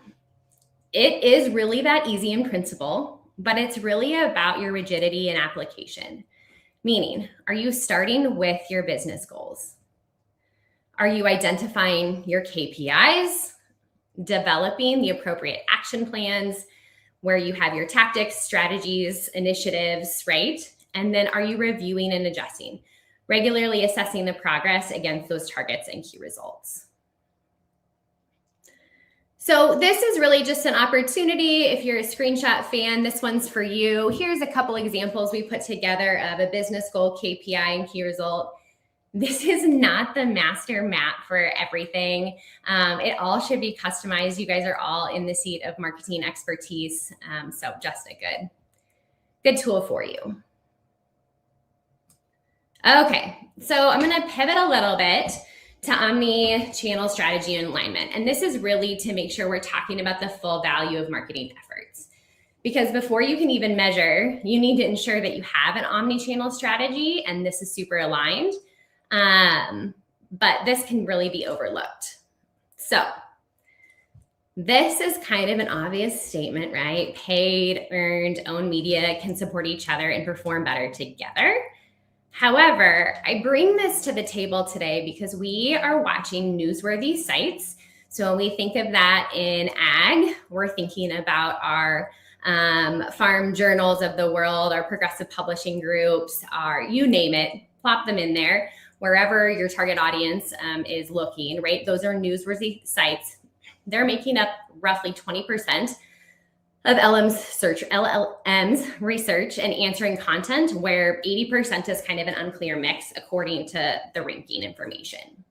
it is really that easy in principle, but it's really about your rigidity and application. Meaning, are you starting with your business goals? Are you identifying your KPIs, developing the appropriate action plans where you have your tactics, strategies, initiatives, right? And then are you reviewing and adjusting, regularly assessing the progress against those targets and key results? So this is really just an opportunity. If you're a screenshot fan, this one's for you. Here's a couple examples we put together of a business goal, KPI, and key result. This is not the master map for everything. It all should be customized. You guys are all in the seat of marketing expertise. So just a good tool for you. Okay, so I'm gonna pivot a little bit to omni-channel strategy and alignment. And this is really to make sure we're talking about the full value of marketing efforts. Because before you can even measure, you need to ensure that you have an omni-channel strategy, and this is super aligned. But this can really be overlooked. So this is kind of an obvious statement, right? Paid, earned, owned media can support each other and perform better together. However, I bring this to the table today because we are watching newsworthy sites. So when we think of that in ag, we're thinking about our farm journals of the world, our progressive publishing groups, our you name it, plop them in there, wherever your target audience is looking, right? Those are newsworthy sites. They're making up roughly 20% of LLM's research and answering content, where 80% is kind of an unclear mix according to the ranking information.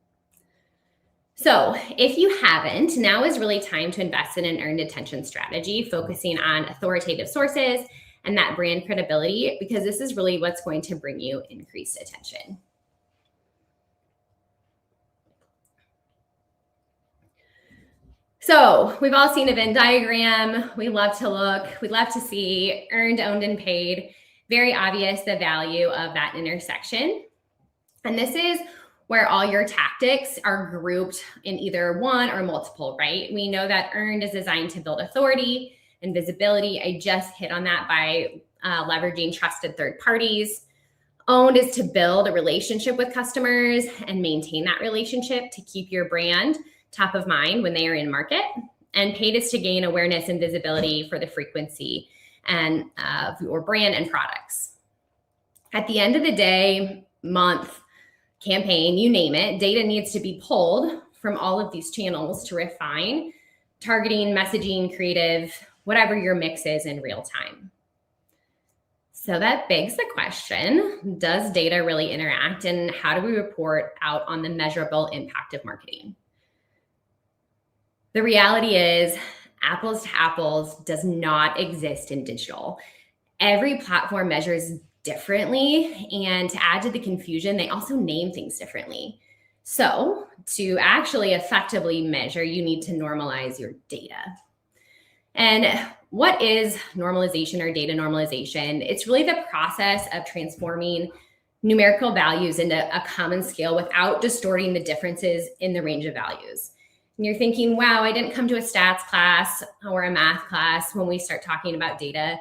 So if you haven't, now is really time to invest in an earned attention strategy, focusing on authoritative sources and that brand credibility, because this is really what's going to bring you increased attention. So we've all seen a Venn diagram. We love to look, we love to see earned, owned, and paid. Very obvious the value of that intersection. And this is where all your tactics are grouped in either one or multiple, right? We know that earned is designed to build authority and visibility. I just hit on that by leveraging trusted third parties. Owned is to build a relationship with customers and maintain that relationship to keep your brand top of mind when they are in market. And paid is to gain awareness and visibility for the frequency and of your brand and products. At the end of the day, month, campaign, you name it, data needs to be pulled from all of these channels to refine targeting, messaging, creative, whatever your mix is in real time. So that begs the question, does data really interact, and how do we report out on the measurable impact of marketing? The reality is, apples to apples does not exist in digital. Every platform measures differently, and to add to the confusion, they also name things differently. So to actually effectively measure, you need to normalize your data. And what is normalization or data normalization? It's really the process of transforming numerical values into a common scale without distorting the differences in the range of values. And you're thinking, wow, I didn't come to a stats class or a math class when we start talking about data.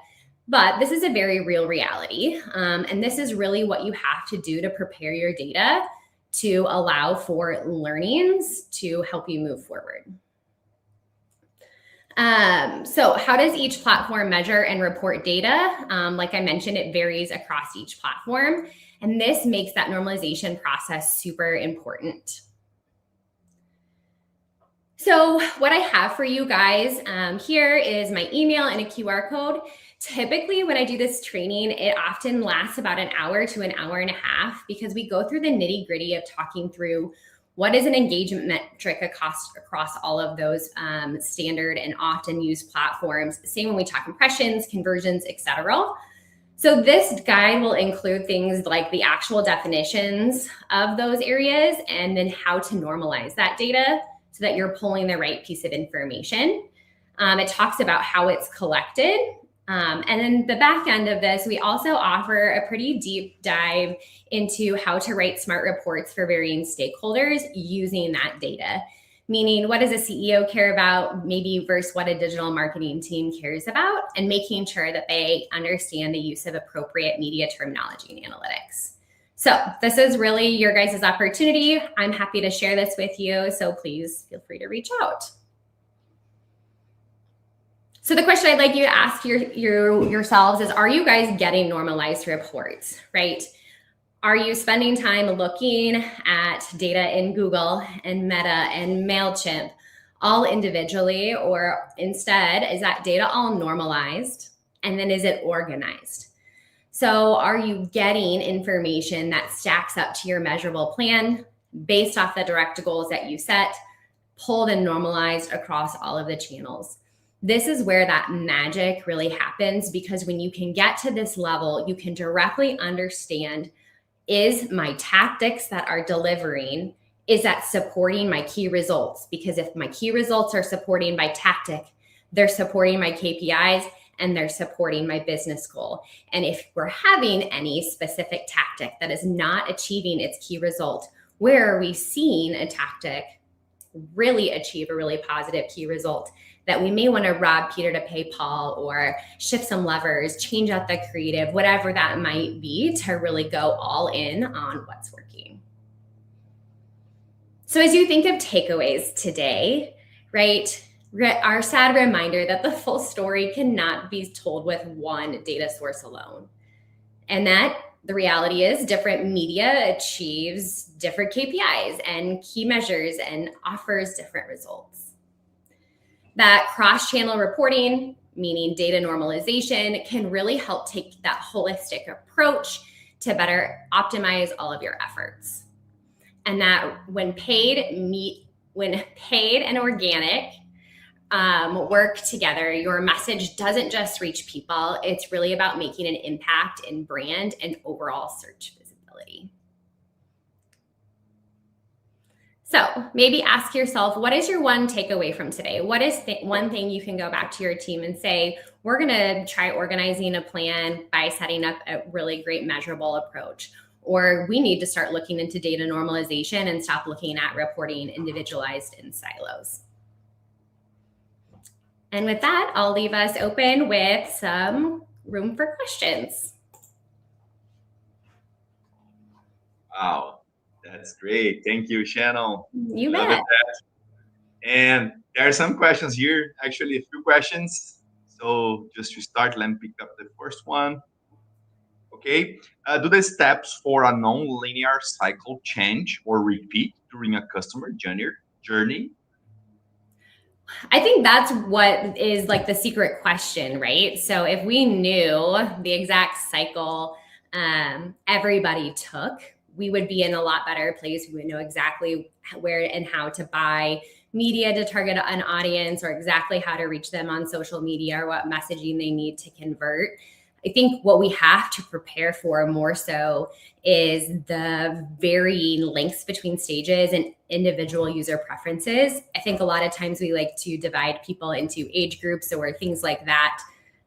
But this is a very real reality. And this is really what you have to do to prepare your data to allow for learnings to help you move forward. So how does each platform measure and report data? Like I mentioned, it varies across each platform. And this makes that normalization process super important. So what I have for you guys here is my email and a QR code. Typically, when I do this training, it often lasts about an hour to an hour and a half because we go through the nitty gritty of talking through what is an engagement metric across all of those standard and often used platforms. Same when we talk impressions, conversions, etc. So this guide will include things like the actual definitions of those areas and then how to normalize that data so that you're pulling the right piece of information. It talks about how it's collected. And then the back end of this, we also offer a pretty deep dive into how to write smart reports for varying stakeholders using that data. Meaning, what does a CEO care about, maybe versus what a digital marketing team cares about, and making sure that they understand the use of appropriate media terminology and analytics. So this is really your guys' opportunity. I'm happy to share this with you, so please feel free to reach out. So the question I'd like you to ask yourselves is, are you guys getting normalized reports, right? Are you spending time looking at data in Google and Meta and MailChimp all individually, or instead, is that data all normalized? And then is it organized? So are you getting information that stacks up to your measurable plan based off the direct goals that you set, pulled and normalized across all of the channels? This is where that magic really happens, because when you can get to this level, you can directly understand, is my tactics that are delivering, is that supporting my key results? Because if my key results are supporting my tactic, they're supporting my KPIs and they're supporting my business goal. And if we're having any specific tactic that is not achieving its key result, where are we seeing a tactic really achieve a really positive key result, that we may want to rob Peter to pay Paul, or shift some levers, change out the creative, whatever that might be, to really go all in on what's working. So as you think of takeaways today, right, our sad reminder that the full story cannot be told with one data source alone. And that the reality is different media achieves different KPIs and key measures and offers different results. That cross-channel reporting, meaning data normalization, can really help take that holistic approach to better optimize all of your efforts. And that when paid and organic work together, your message doesn't just reach people. It's really about making an impact in brand and overall search visibility. So maybe ask yourself, what is your one takeaway from today? What is one thing you can go back to your team and say, we're going to try organizing a plan by setting up a really great measurable approach? Or we need to start looking into data normalization and stop looking at reporting individualized in silos. And with that, I'll leave us open with some room for questions. Wow, that's great. Thank you, Shannon. You bet. And there are some questions here, actually a few questions. So just to start, let me pick up the first one. Okay, do the steps for a non-linear cycle change or repeat during a customer journey? I think that's what is like the secret question, right? So if we knew the exact cycle everybody took, we would be in a lot better place. We would know exactly where and how to buy media to target an audience, or exactly how to reach them on social media, or what messaging they need to convert. I think what we have to prepare for more so is the varying lengths between stages and individual user preferences. I think a lot of times we like to divide people into age groups or things like that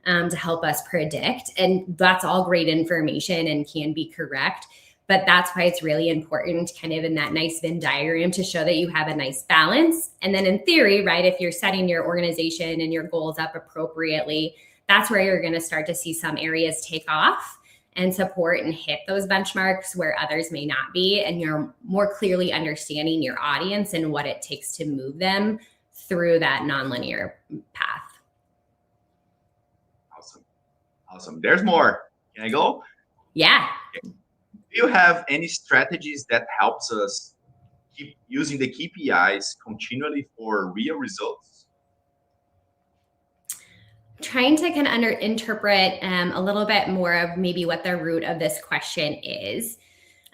to help us predict. And that's all great information and can be correct. But that's why it's really important, kind of in that nice Venn diagram, to show that you have a nice balance. And then in theory, right, if you're setting your organization and your goals up appropriately, that's where you're going to start to see some areas take off and support and hit those benchmarks where others may not be. And you're more clearly understanding your audience and what it takes to move them through that nonlinear path. Awesome. There's more. Can I go? Yeah. Okay. Do you have any strategies that helps us keep using the KPIs continually for real results? trying to kind of interpret a little bit more of maybe what the root of this question is.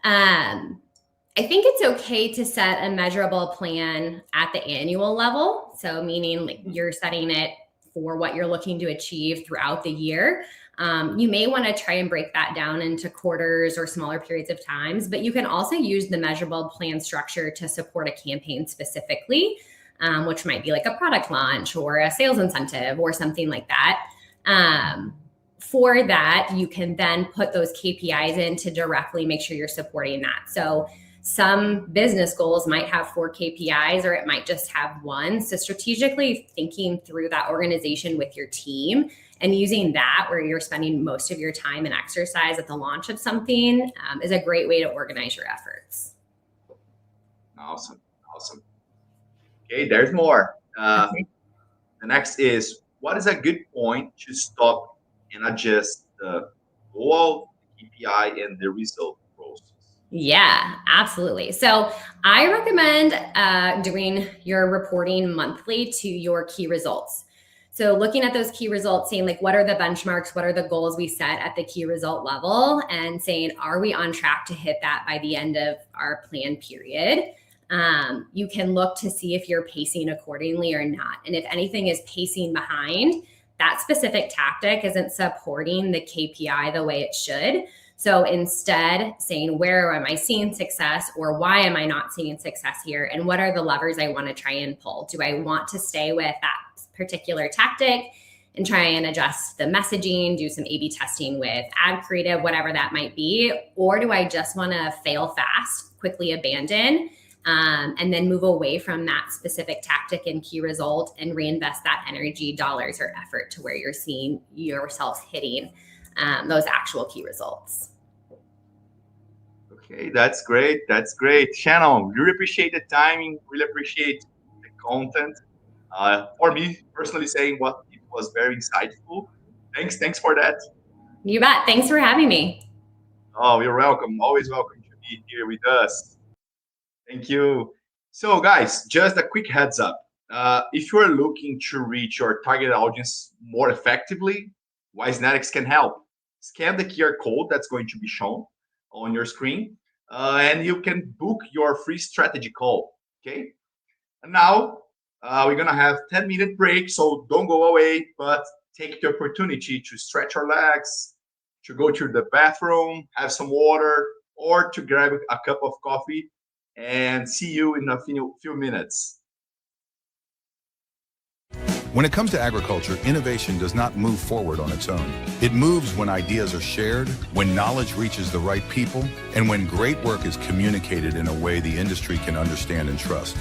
I think it's okay to set a measurable plan at the annual level. So meaning like you're setting it for what you're looking to achieve throughout the year. You may want to try and break that down into quarters or smaller periods of times, but you can also use the measurable plan structure to support a campaign specifically, which might be like a product launch or a sales incentive or something like that. For that, you can then put those KPIs in to directly make sure you're supporting that. So some business goals might have 4 KPIs or it might just have 1. So strategically thinking through that organization with your team and using that where you're spending most of your time and exercise at the launch of something is a great way to organize your efforts. Awesome. Okay, there's more. The next is, what is a good point to stop and adjust the goal, KPI, and the result process? Yeah, absolutely. So I recommend doing your reporting monthly to your key results. So looking at those key results, saying like, what are the benchmarks? What are the goals we set at the key result level? And saying, are we on track to hit that by the end of our plan period? You can look to see if you're pacing accordingly or not. And if anything is pacing behind, that specific tactic isn't supporting the KPI the way it should. So instead saying, where am I seeing success or why am I not seeing success here? And what are the levers I want to try and pull? Do I want to stay with that particular tactic and try and adjust the messaging, do some A/B testing with ad creative, whatever that might be? Or do I just want to fail fast, quickly abandon, and then move away from that specific tactic and key result and reinvest that energy, dollars, or effort to where you're seeing yourself hitting those actual key results? Okay, that's great. Shannon, really appreciate the timing, really appreciate the content. For me, personally saying what it was very insightful. Thanks for that. You bet. Thanks for having me. Oh, you're welcome. Always welcome to be here with us. Thank you. So guys, just a quick heads up. If you're looking to reach your target audience more effectively, WiseNetics can help. Scan the QR code that's going to be shown on your screen, and you can book your free strategy call, okay? And now, we're gonna have 10-minute break, so don't go away, but take the opportunity to stretch your legs, to go to the bathroom, have some water, or to grab a cup of coffee, and see you in a few minutes. When it comes to agriculture, innovation does not move forward on its own. It moves when ideas are shared, when knowledge reaches the right people, and when great work is communicated in a way the industry can understand and trust.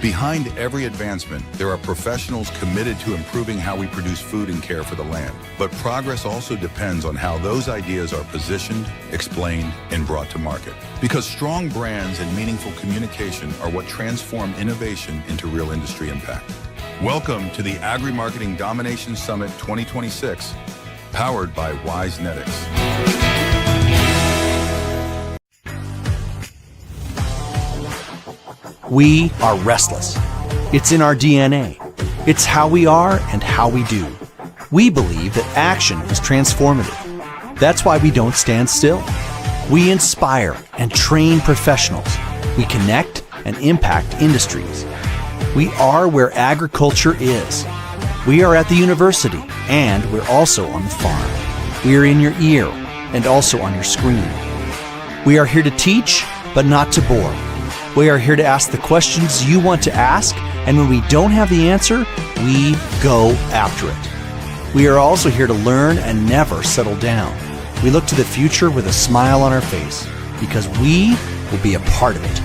Behind every advancement, there are professionals committed to improving how we produce food and care for the land. But progress also depends on how those ideas are positioned, explained, and brought to market. Because strong brands and meaningful communication are what transform innovation into real industry impact. Welcome to the Agri-Marketing Domination Summit 2026, powered by WiseNetics. We are restless. It's in our DNA. It's how we are and how we do. We believe that action is transformative. That's why we don't stand still. We inspire and train professionals. We connect and impact industries. We are where agriculture is. We are at the university, and we're also on the farm. We are in your ear and also on your screen. We are here to teach, but not to bore. We are here to ask the questions you want to ask, and when we don't have the answer, we go after it. We are also here to learn and never settle down. We look to the future with a smile on our face, because we will be a part of it.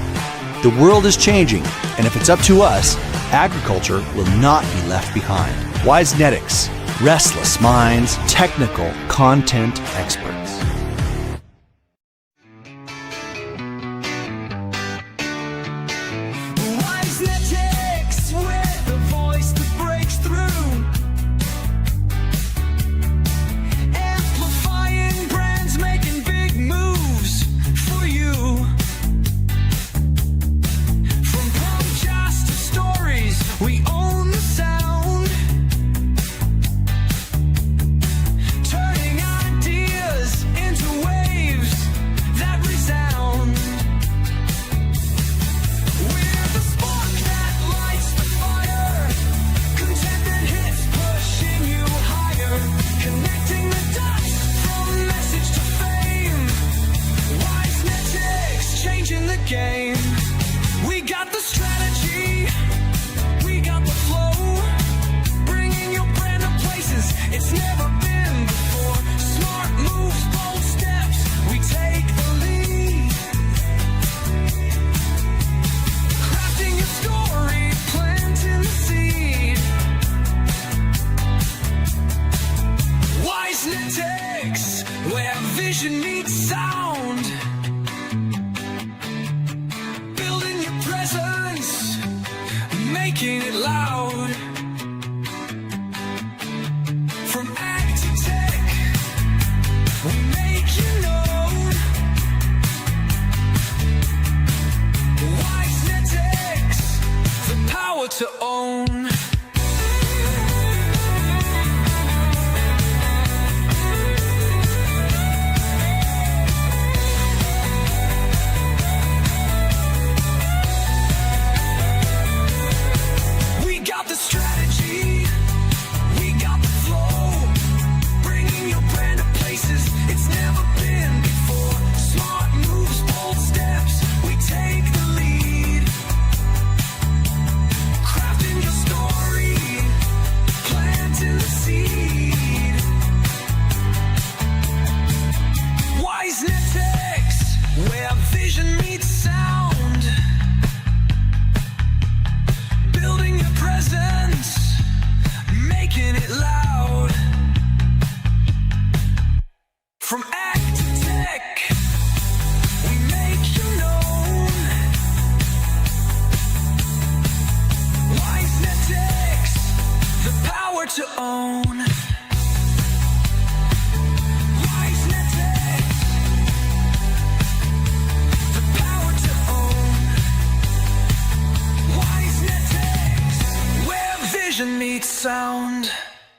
The world is changing, and if it's up to us, agriculture will not be left behind. WiseNetics, restless minds, technical content experts.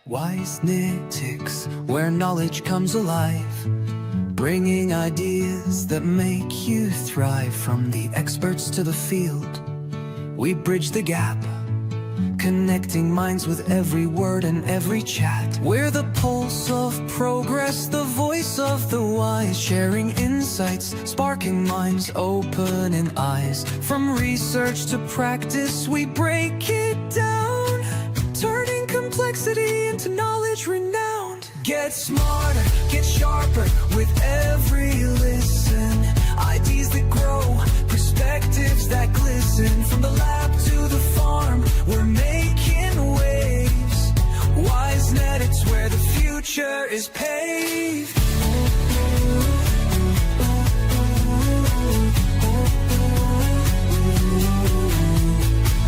Wisnetics, where knowledge comes alive, bringing ideas that make you thrive. From the experts to the field, we bridge the gap, connecting minds with every word and every chat. We're the pulse of progress, the voice of the wise, sharing insights, sparking minds, opening eyes. From research to practice, we break it down, turning complexity into knowledge renowned. Get smarter, get sharper with every listen. Ideas that grow, perspectives that glisten. From the lab to the farm, we're making waves. Wisnetics, where the future is paved.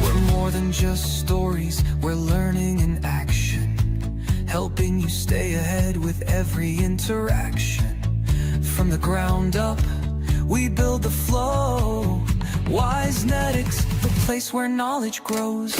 We're more than just stories, we're learning in action, helping you stay ahead with every interaction. From the ground up, we build the flow. Wisnetics, the place where knowledge grows.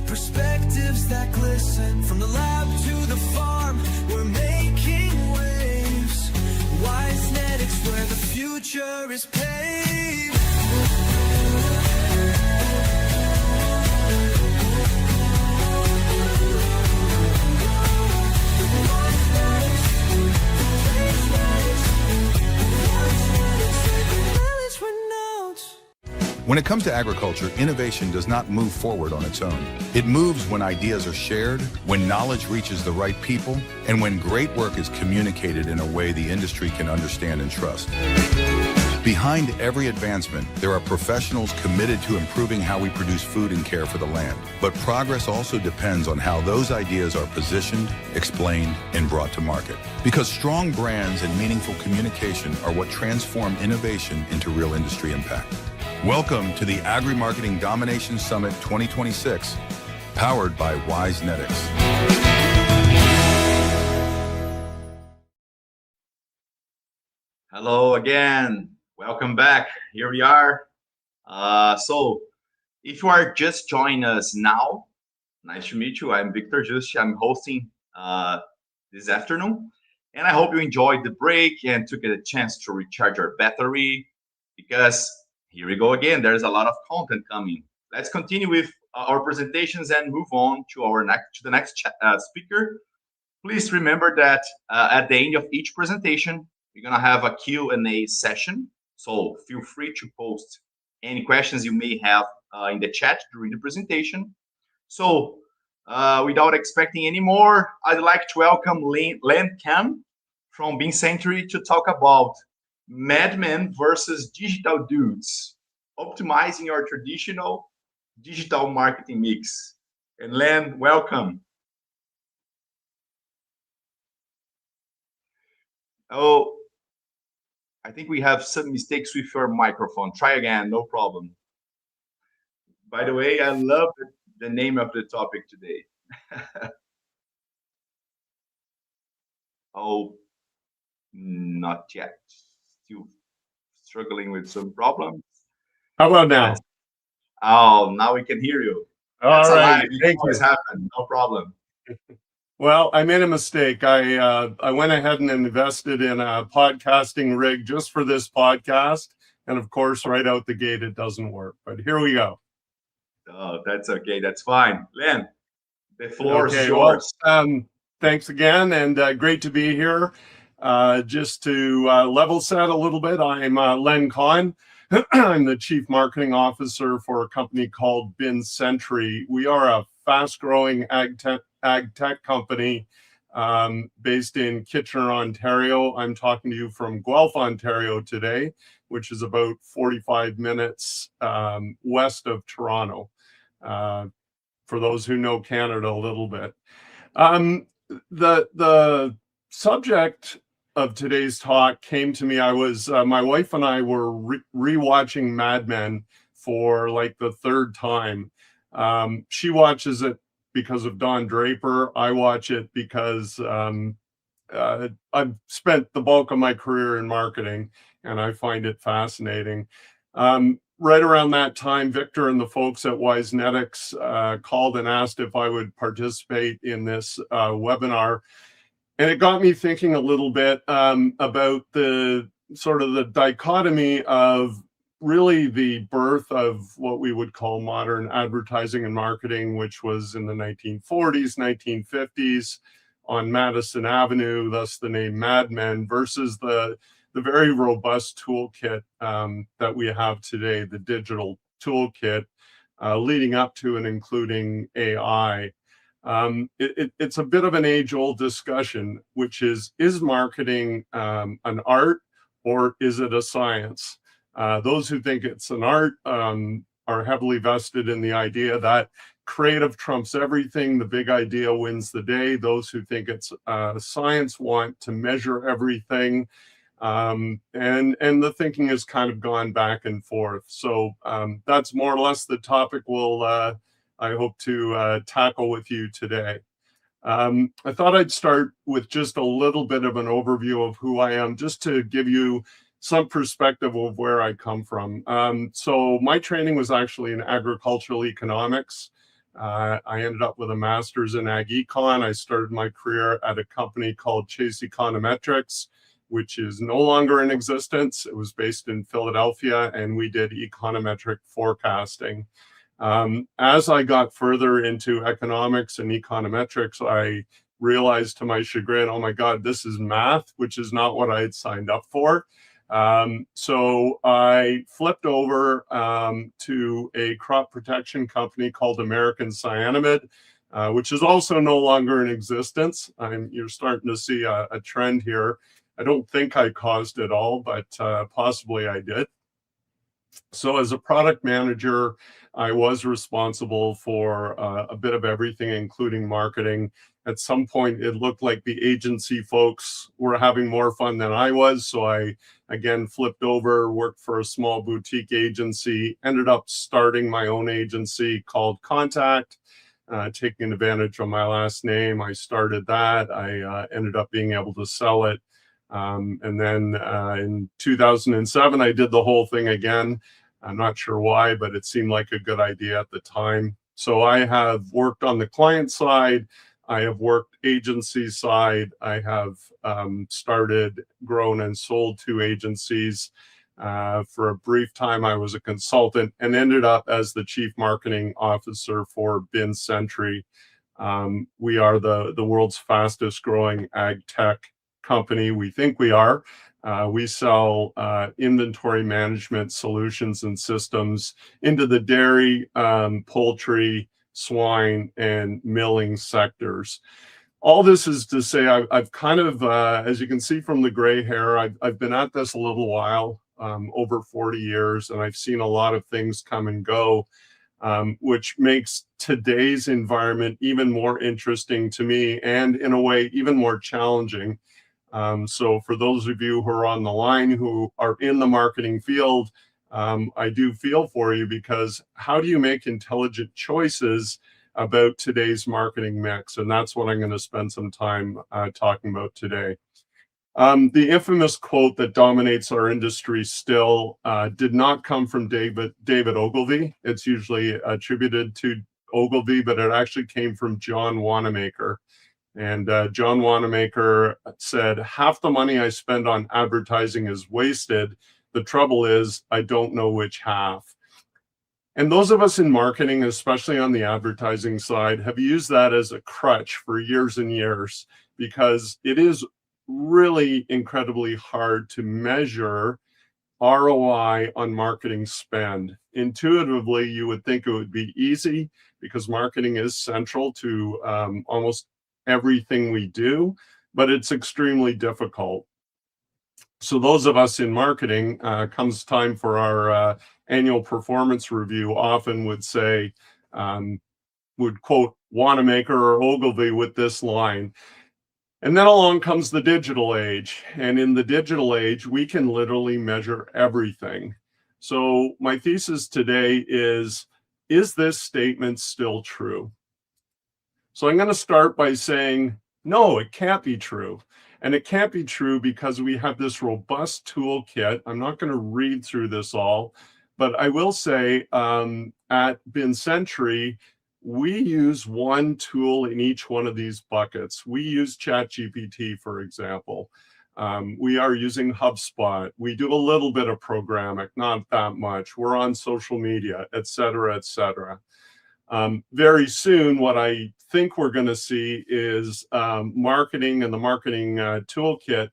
Perspectives that glisten. From the lab to the farm, we're making waves. Wisnetics, where the future is paved. When it comes to agriculture, innovation does not move forward on its own. It moves when ideas are shared, when knowledge reaches the right people, and when great work is communicated in a way the industry can understand and trust. Behind every advancement, there are professionals committed to improving how we produce food and care for the land. But progress also depends on how those ideas are positioned, explained, and brought to market. Because strong brands and meaningful communication are what transform innovation into real industry impact. Welcome to the Agri-Marketing Domination Summit 2026, powered by Wisnetics. Hello again. Welcome back. Here we are. So if you are just joining us now, nice to meet you. I'm Victor Just. I'm hosting this afternoon. And I hope you enjoyed the break and took a chance to recharge your battery, because here we go again. There's a lot of content coming. Let's continue with our presentations and move on to the next speaker. Please remember that at the end of each presentation, we're gonna have a Q&A session. So feel free to post any questions you may have in the chat during the presentation. So without expecting any more, I'd like to welcome Len Kam from BeanCentury to talk about Madmen versus Digital Dudes, optimizing your traditional digital marketing mix. And Len, welcome. Oh, I think we have some mistakes with your microphone. Try again, no problem. By the way, I love the name of the topic today. Oh, not yet. Still struggling with some problems. How about now? Oh, now we can hear you. All right, thank you. Happened. No problem. Well, I made a mistake. I went ahead and invested in a podcasting rig just for this podcast, and of course, right out the gate, it doesn't work. But here we go. Oh, that's okay. That's fine. Len, the floor is yours. Well, thanks again, and great to be here. Just to level set a little bit, I'm Len Kahn. I'm the Chief Marketing Officer for a company called BeanCentury. We are a fast-growing ag tech company based in Kitchener, Ontario. I'm talking to you from Guelph, Ontario today. which is about 45 minutes west of Toronto, for those who know Canada a little bit. The subject of today's talk came to me. I was my wife and I were rewatching Mad Men for like the third time. She watches it because of Don Draper. I watch it because I've spent the bulk of my career in marketing, and I find it fascinating. Right around that time, Victor and the folks at Wisenetics called and asked if I would participate in this webinar. And it got me thinking a little bit about the sort of the dichotomy of really the birth of what we would call modern advertising and marketing, which was in the 1940s, 1950s on Madison Avenue, thus the name Mad Men, versus the very robust toolkit that we have today, the digital toolkit, leading up to and including AI. It's a bit of an age-old discussion, which is marketing an art or is it a science? Those who think it's an art are heavily vested in the idea that creative trumps everything, the big idea wins the day. Those who think it's science want to measure everything. And the thinking has kind of gone back and forth. So that's more or less the topic we'll, I hope to tackle with you today. I thought I'd start with just a little bit of an overview of who I am, just to give you some perspective of where I come from. So my training was actually in agricultural economics. I ended up with a master's in ag econ. I started my career at a company called Chase Econometrics, which is no longer in existence. It was based in Philadelphia, and we did econometric forecasting. As I got further into economics and econometrics, I realized to my chagrin, oh my God, this is math, which is not what I had signed up for. So I flipped over to a crop protection company called American Cyanamid, which is also no longer in existence. You're starting to see a trend here. I don't think I caused it all, but possibly I did. So as a product manager, I was responsible for a bit of everything, including marketing. At some point, it looked like the agency folks were having more fun than I was. So I, again, flipped over, worked for a small boutique agency, ended up starting my own agency called Contact, taking advantage of my last name. I started that. I ended up being able to sell it. And then in 2007, I did the whole thing again. I'm not sure why, but it seemed like a good idea at the time. So I have worked on the client side. I have worked agency side. I have started, grown, and sold 2 agencies. For a brief time, I was a consultant and ended up as the chief marketing officer for Bin Century. We are the world's fastest growing ag tech company. We think we are. We sell inventory management solutions and systems into the dairy, poultry, swine, and milling sectors. All this is to say I've kind of, as you can see from the gray hair, I've been at this a little while, over 40 years, and I've seen a lot of things come and go, which makes today's environment even more interesting to me, and in a way, even more challenging. So for those of you who are on the line who are in the marketing field, I do feel for you, because how do you make intelligent choices about today's marketing mix? And that's what I'm going to spend some time talking about today. The infamous quote that dominates our industry still did not come from David Ogilvy. It's usually attributed to Ogilvy, but it actually came from John Wanamaker. And John Wanamaker said, "Half the money I spend on advertising is wasted. The trouble is, I don't know which half." And those of us in marketing, especially on the advertising side, have used that as a crutch for years and years, because it is really incredibly hard to measure ROI on marketing spend. Intuitively, you would think it would be easy, because marketing is central to almost everything we do, but it's extremely difficult. So those of us in marketing, comes time for our annual performance review, often would say, would quote Wanamaker or Ogilvy with this line. And then along comes the digital age. And in the digital age, we can literally measure everything. So my thesis today is this statement still true? So I'm going to start by saying, no, it can't be true. And it can't be true because we have this robust toolkit. I'm not going to read through this all, but I will say at BinCentury, we use one tool in each one of these buckets. We use ChatGPT, for example. We are using HubSpot. We do a little bit of programmatic, not that much. We're on social media, et cetera, et cetera. Very soon, what I think we're going to see is marketing and the marketing toolkit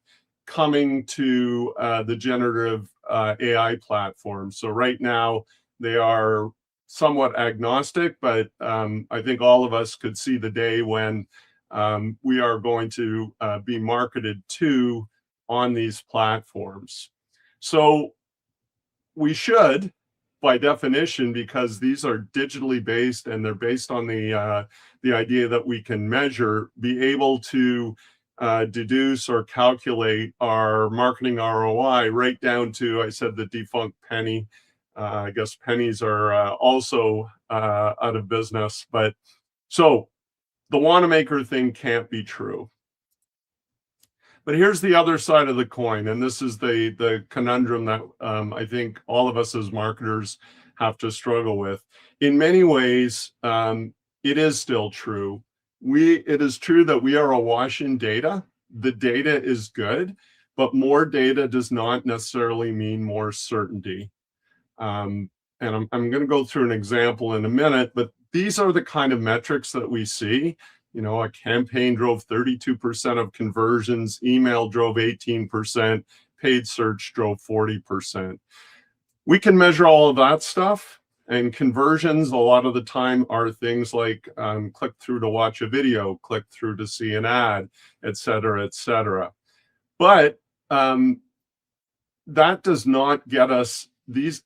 coming to the generative AI platform. So right now, they are somewhat agnostic, but I think all of us could see the day when we are going to be marketed to on these platforms. So we should, by definition, because these are digitally based and they're based on the idea that we can measure, be able to deduce or calculate our marketing ROI right down to, I said, the defunct penny. I guess pennies are also out of business. But so the Wanamaker thing can't be true. But here's the other side of the coin, and this is the conundrum that I think all of us as marketers have to struggle with. In many ways, it is still true. It is true that we are awash in data. The data is good, but more data does not necessarily mean more certainty. And I'm going to go through an example in a minute, but these are the kind of metrics that we see. You know, a campaign drove 32% of conversions, email drove 18%, paid search drove 40%. We can measure all of that stuff, and conversions a lot of the time are things like click through to watch a video, click through to see an ad, et cetera, et cetera. But that does not get us, this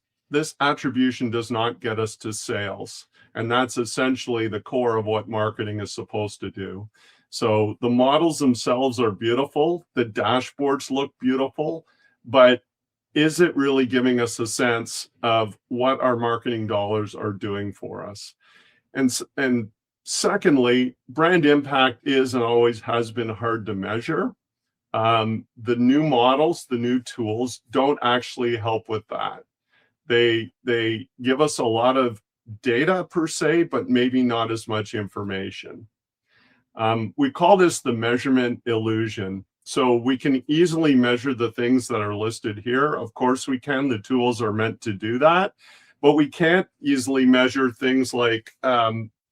attribution does not get us to sales. And that's essentially the core of what marketing is supposed to do. So the models themselves are beautiful. The dashboards look beautiful, but is it really giving us a sense of what our marketing dollars are doing for us? And secondly, brand impact is and always has been hard to measure. The new models, the new tools don't actually help with that. They give us a lot of data per se, but maybe not as much information. We call this the measurement illusion. So we can easily measure the things that are listed here. Of course we can, the tools are meant to do that, but we can't easily measure things like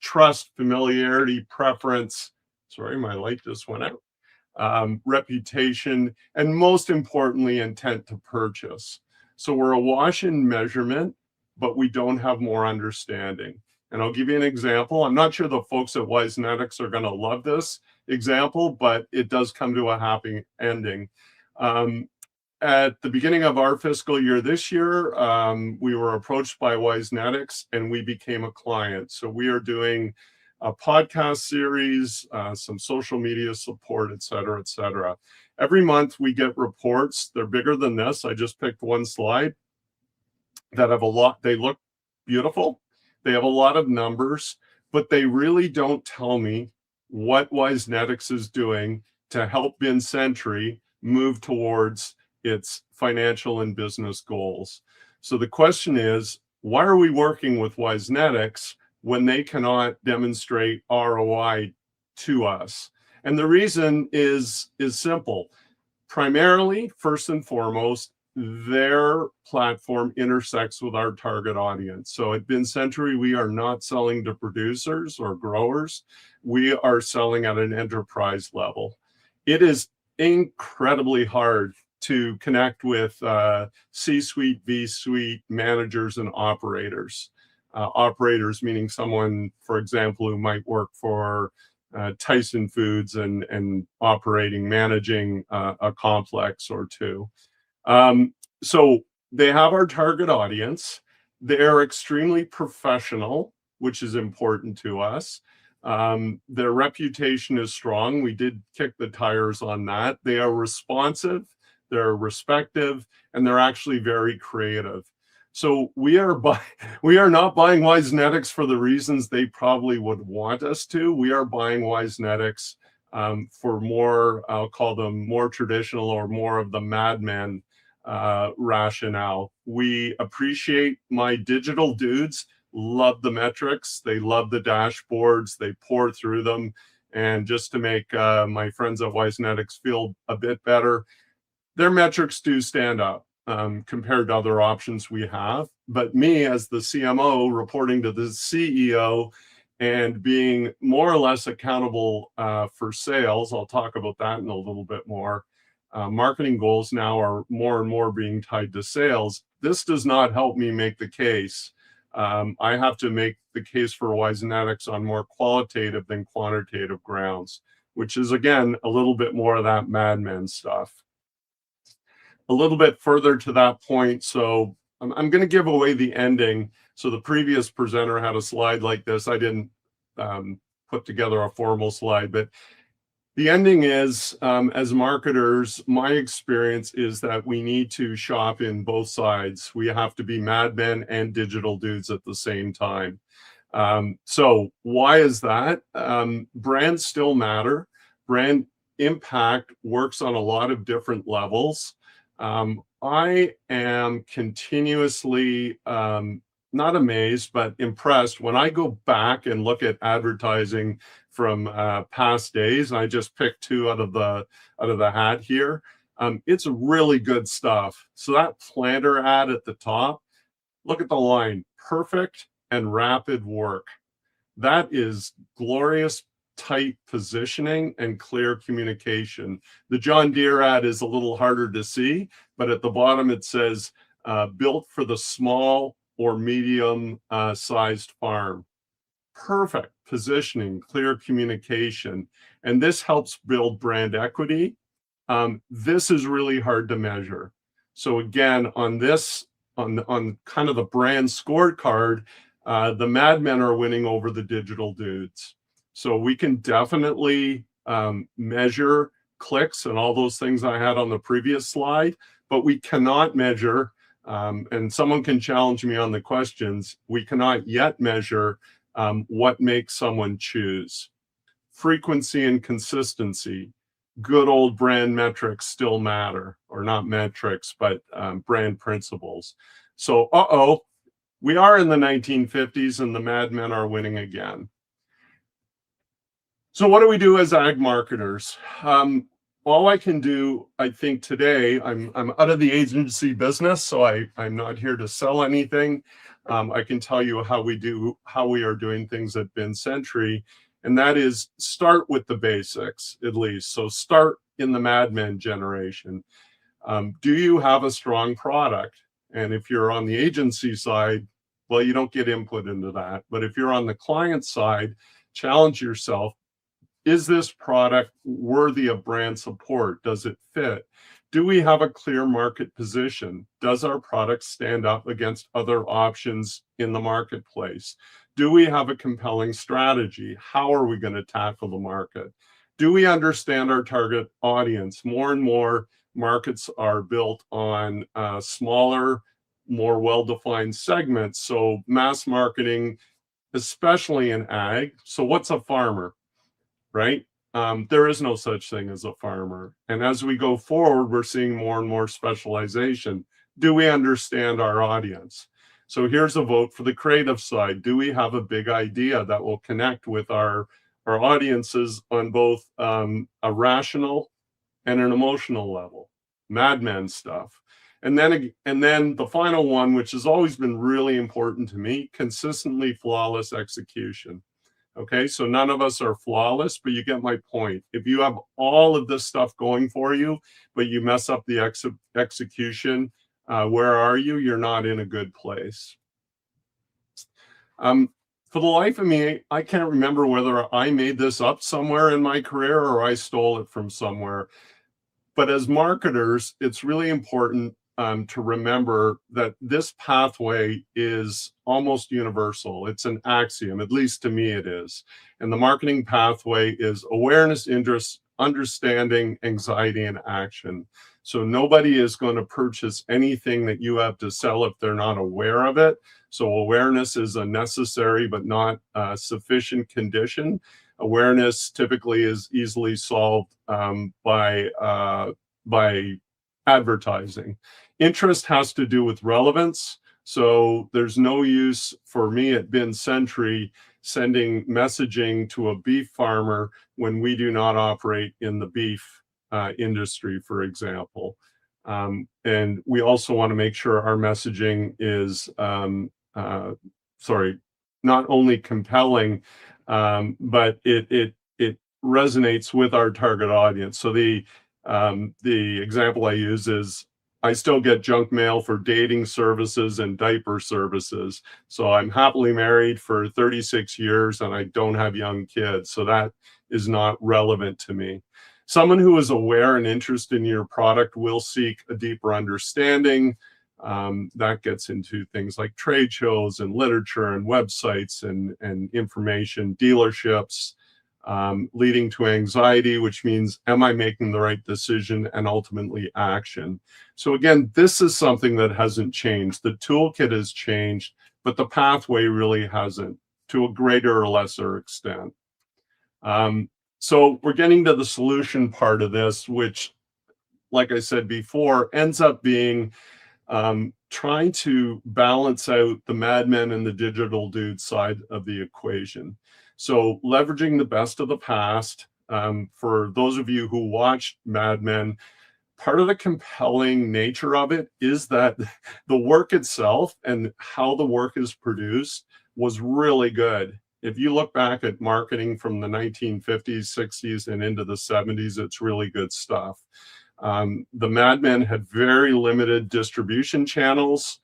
trust, familiarity, preference. Sorry, my light just went out. Reputation, and most importantly, intent to purchase. So we're awash in measurement, but we don't have more understanding. And I'll give you an example. I'm not sure the folks at Wisenetics are going to love this example, but it does come to a happy ending. At the beginning of our fiscal year this year, we were approached by Wisenetics and we became a client. So we are doing a podcast series, some social media support, et cetera, et cetera. Every month we get reports. They're bigger than this. I just picked one slide that have a lot. They look beautiful. They have a lot of numbers, but they really don't tell me what Wisenetics is doing to help BinCentury move towards its financial and business goals. So the question is, why are we working with Wisenetics when they cannot demonstrate ROI to us? And the reason is simple. Primarily, first and foremost, their platform intersects with our target audience. So at BinCentury, we are not selling to producers or growers. We are selling at an enterprise level. It is incredibly hard to connect with C-suite, V-suite managers and operators. Operators meaning someone, for example, who might work for Tyson Foods and managing a complex or two. So they have our target audience. They're extremely professional, which is important to us. Their reputation is strong. We did kick the tires on that. They are responsive, they're respective, and they're actually very creative. So we are not buying Wisenetics for the reasons they probably would want us to. We are buying Wisenetics for more, I'll call them more traditional or more of the madman rationale. We appreciate my digital dudes, love the metrics, they love the dashboards, they pour through them. And just to make my friends at Wisenetics feel a bit better, their metrics do stand up compared to other options we have. But me as the CMO reporting to the CEO and being more or less accountable for sales, I'll talk about that in a little bit more. Marketing goals now are more and more being tied to sales. This does not help me make the case. I have to make the case for Wisenetics on more qualitative than quantitative grounds, which is, again, a little bit more of that madman stuff. A little bit further to that point, so I'm going to give away the ending. So the previous presenter had a slide like this. I didn't put together a formal slide, but the ending is, as marketers, my experience is that we need to shop in both sides. We have to be madmen and digital dudes at the same time. So why is that? Brands still matter. Brand impact works on a lot of different levels. I am continuously not amazed, but impressed when I go back and look at advertising from past days. And I just picked two out of the hat here. It's really good stuff. So that planter ad at the top, look at the line: perfect and rapid work. That is glorious, tight positioning and clear communication. The John Deere ad is a little harder to see, but at the bottom it says built for the small or medium sized farm. Perfect positioning, clear communication, and this helps build brand equity. This is really hard to measure. So again, on this, on kind of the brand scorecard, the madmen are winning over the digital dudes. So we can definitely measure clicks and all those things I had on the previous slide, but we cannot measure, and someone can challenge me on the questions, we cannot yet measure what makes someone choose. Frequency and consistency, good old brand metrics still matter, or not metrics, but brand principles. So, we are in the 1950s and the madmen are winning again. So what do we do as ag marketers? All I can do, I think today, I'm out of the agency business, so I'm not here to sell anything. I can tell you how we are doing things at Bin Century, and that is start with the basics, at least. So start in the madmen generation. Do you have a strong product? And if you're on the agency side, well, you don't get input into that. But if you're on the client side, challenge yourself. Is this product worthy of brand support? Does it fit? Do we have a clear market position? Does our product stand up against other options in the marketplace? Do we have a compelling strategy? How are we going to tackle the market? Do we understand our target audience? More and more markets are built on smaller, more well-defined segments. So mass marketing, especially in ag. So what's a farmer, right? There is no such thing as a farmer. And as we go forward, we're seeing more and more specialization. Do we understand our audience? So here's a vote for the creative side. Do we have a big idea that will connect with our audiences on both a rational and an emotional level? Madman stuff. And then the final one, which has always been really important to me, consistently flawless execution. Okay, so none of us are flawless, but you get my point. If you have all of this stuff going for you, but you mess up the execution, where are you? You're not in a good place. For the life of me, I can't remember whether I made this up somewhere in my career or I stole it from somewhere. But as marketers, it's really important to remember that this pathway is almost universal. It's an axiom, at least to me it is. And the marketing pathway is awareness, interest, understanding, anxiety, and action. So nobody is going to purchase anything that you have to sell if they're not aware of it. So awareness is a necessary but not sufficient condition. Awareness typically is easily solved by advertising. Interest has to do with relevance. So there's no use for me at Bin Century sending messaging to a beef farmer when we do not operate in the beef industry, for example. And we also want to make sure our messaging is, not only compelling, but it resonates with our target audience. So the example I use is, I still get junk mail for dating services and diaper services. So I'm happily married for 36 years and I don't have young kids. So that is not relevant to me. Someone who is aware and interested in your product will seek a deeper understanding. That gets into things like trade shows and literature and websites and information, dealerships, leading to anxiety, which means, am I making the right decision, and ultimately action. So again, this is something that hasn't changed. The toolkit has changed, but the pathway really hasn't, to a greater or lesser extent. So we're getting to the solution part of this, which, like I said before, ends up being trying to balance out the madmen and the digital dude side of the equation. So leveraging the best of the past. For those of you who watched Mad Men, part of the compelling nature of it is that the work itself and how the work is produced was really good. If you look back at marketing from the 1950s, 60s, and into the 70s, it's really good stuff. The Mad Men had very limited distribution channels,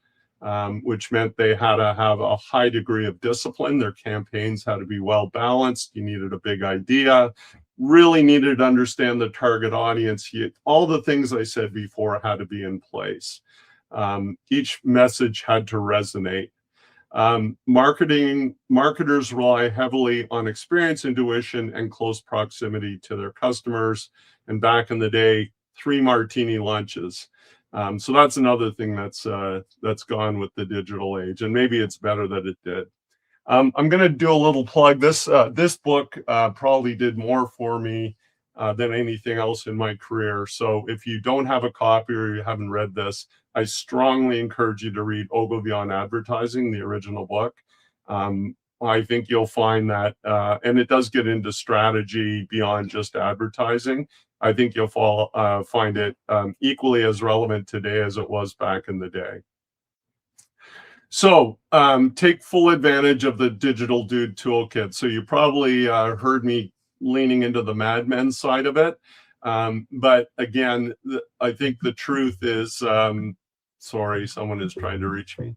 which meant they had to have a high degree of discipline. Their campaigns had to be well balanced. You needed a big idea, really needed to understand the target audience. All the things I said before had to be in place. Each message had to resonate. Marketers rely heavily on experience, intuition, and close proximity to their customers. And back in the day, 3 martini lunches. So that's another thing that's gone with the digital age, and maybe it's better that it did. I'm going to do a little plug. This book probably did more for me than anything else in my career. So if you don't have a copy or you haven't read this, I strongly encourage you to read Ogilvy on Advertising, the original book. I think you'll find that, and it does get into strategy beyond just advertising. I think you'll find it equally as relevant today as it was back in the day. So take full advantage of the Digital Dude Toolkit. So you probably heard me leaning into the Mad Men side of it. But again, I think the truth is, sorry, someone is trying to reach me.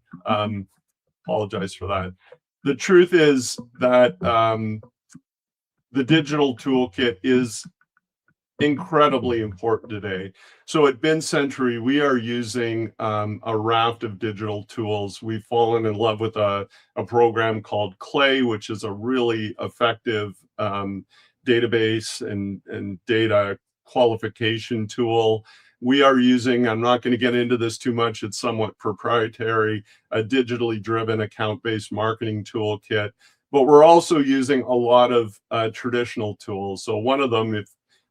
Apologize for that. The truth is that the digital toolkit is incredibly important today. So at Bin Century, we are using a raft of digital tools. We've fallen in love with a program called Clay, which is a really effective database and data qualification tool. We are using, I'm not going to get into this too much, it's somewhat proprietary, a digitally driven account-based marketing toolkit. But we're also using a lot of traditional tools. So one of them,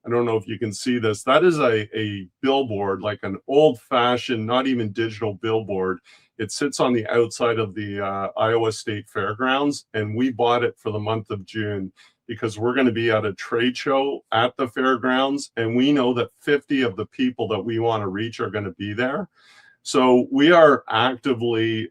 I don't know if you can see this, that is a billboard, like an old-fashioned, not even digital billboard. It sits on the outside of the Iowa State Fairgrounds, and we bought it for the month of June because we're going to be at a trade show at the fairgrounds, and we know that 50 of the people that we want to reach are going to be there. So we are actively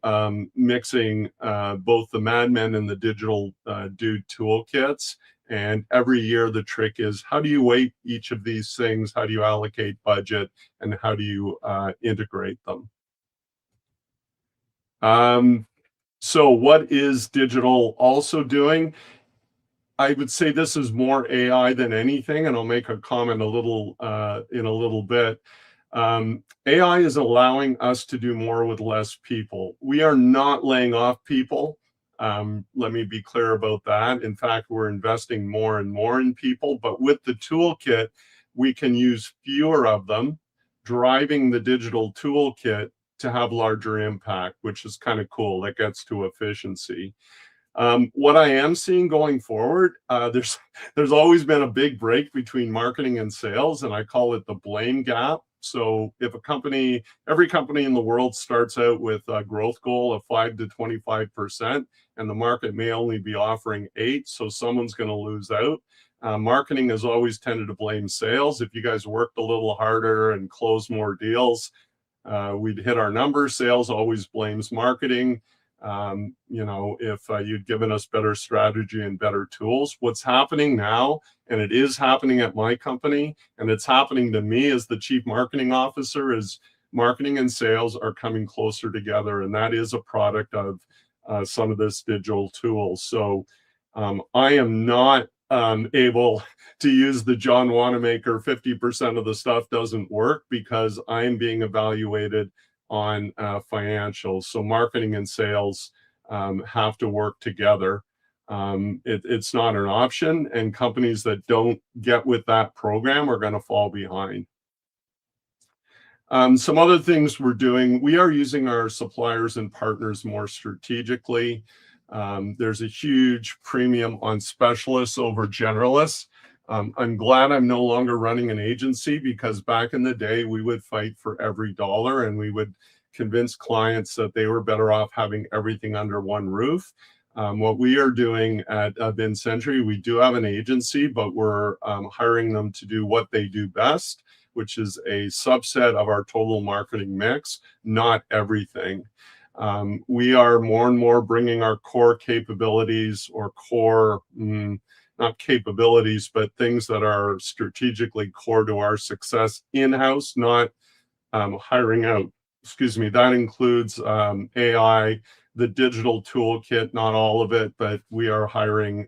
mixing both the Mad Men and the Digital Dude toolkits. And every year the trick is, how do you weight each of these things? How do you allocate budget? And how do you integrate them? So what is digital also doing? I would say this is more AI than anything, and I'll make a comment in a little bit. AI is allowing us to do more with less people. We are not laying off people. Let me be clear about that. In fact, we're investing more and more in people, but with the toolkit, we can use fewer of them, driving the digital toolkit to have larger impact, which is kind of cool. That gets to efficiency. What I am seeing going forward, there's always been a big break between marketing and sales, and I call it the blame gap. So if every company in the world starts out with a growth goal of 5 to 25%, and the market may only be offering 8, so someone's going to lose out. Marketing has always tended to blame sales. If you guys worked a little harder and closed more deals, we'd hit our numbers. Sales always blames marketing. If you'd given us better strategy and better tools. What's happening now, and it is happening at my company, and it's happening to me as the chief marketing officer, is marketing and sales are coming closer together, and that is a product of some of this digital tools. So I am not able to use the John Wanamaker 50% of the stuff doesn't work, because I am being evaluated on financials. So marketing and sales have to work together. It's not an option, and companies that don't get with that program are going to fall behind. Some other things we're doing, we are using our suppliers and partners more strategically. There's a huge premium on specialists over generalists. I'm glad I'm no longer running an agency, because back in the day, we would fight for every dollar, and we would convince clients that they were better off having everything under one roof. What we are doing at Vincentry, we do have an agency, but we're hiring them to do what they do best, which is a subset of our total marketing mix, not everything. We are more and more bringing our core capabilities, or not capabilities, but things that are strategically core to our success in-house, not hiring out. Excuse me. That includes AI, the digital toolkit, not all of it, but we are hiring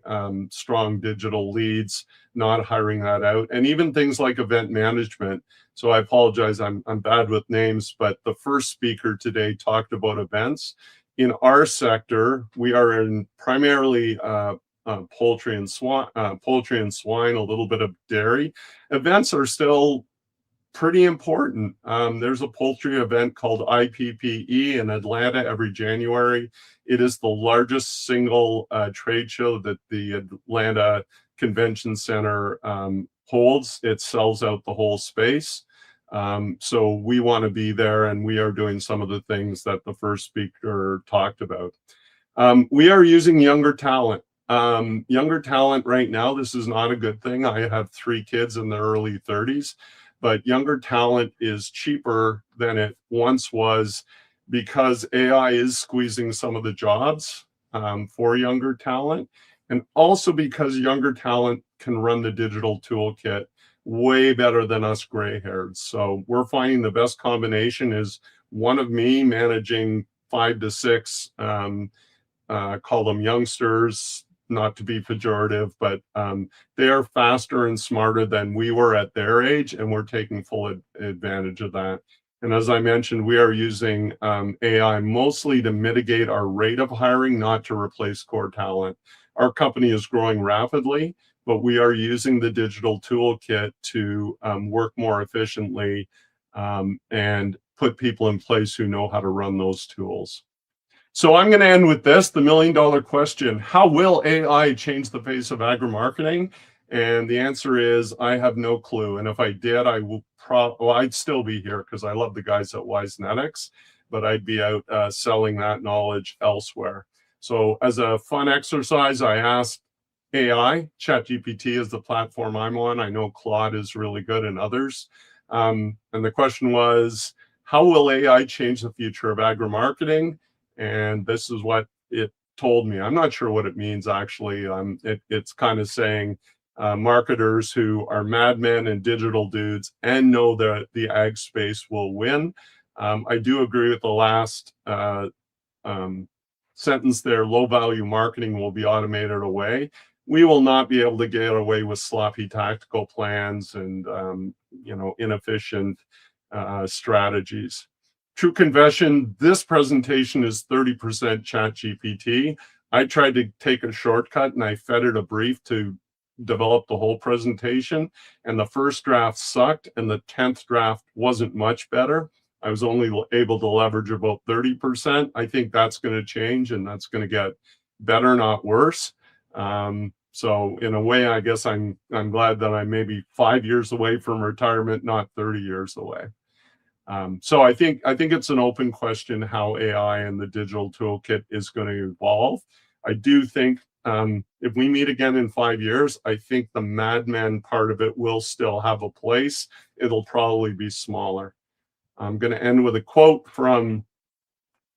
strong digital leads, not hiring that out. And even things like event management. So I apologize, I'm bad with names, but the first speaker today talked about events. In our sector, we are in primarily poultry and swine, a little bit of dairy. Events are still pretty important. There's a poultry event called IPPE in Atlanta every January. It is the largest single trade show that the Atlanta Convention Center holds. It sells out the whole space. So we want to be there, and we are doing some of the things that the first speaker talked about. We are using younger talent. Younger talent right now, this is not a good thing. I have 3 kids in their early 30s, but younger talent is cheaper than it once was, because AI is squeezing some of the jobs for younger talent, and also because younger talent can run the digital toolkit way better than us gray-haired. So we're finding the best combination is one of me managing 5 to 6, call them youngsters, not to be pejorative, but they are faster and smarter than we were at their age, and we're taking full advantage of that. And as I mentioned, we are using AI mostly to mitigate our rate of hiring, not to replace core talent. Our company is growing rapidly, but we are using the digital toolkit to work more efficiently and put people in place who know how to run those tools. So I'm going to end with this, the million-dollar question. How will AI change the face of agri-marketing? And the answer is, I have no clue. And if I did, I will I'd still be here, because I love the guys at Wisenetics, but I'd be out selling that knowledge elsewhere. So as a fun exercise, I asked AI, ChatGPT is the platform I'm on. I know Claude is really good, and others. And the question was, how will AI change the future of agri-marketing? And this is what it told me. I'm not sure what it means, actually. It's kind of saying marketers who are madmen and digital dudes and know that the ag space will win. I do agree with the last sentence there. Low value marketing will be automated away. we will not be able to get away with sloppy tactical plans and inefficient strategies. True confession, this presentation is 30% ChatGPT. I tried to take a shortcut and I fed it a brief to develop the whole presentation, and the first draft sucked and the 10th draft wasn't much better. I was only able to leverage about 30%. I think that's going to change and that's going to get better, not worse. So in a way, I guess I'm glad that I'm maybe 5 years away from retirement, not 30 years away. So I think it's an open question how AI and the digital toolkit is going to evolve. I do think if we meet again in 5 years, I think the madman part of it will still have a place. It'll probably be smaller. I'm going to end with a quote from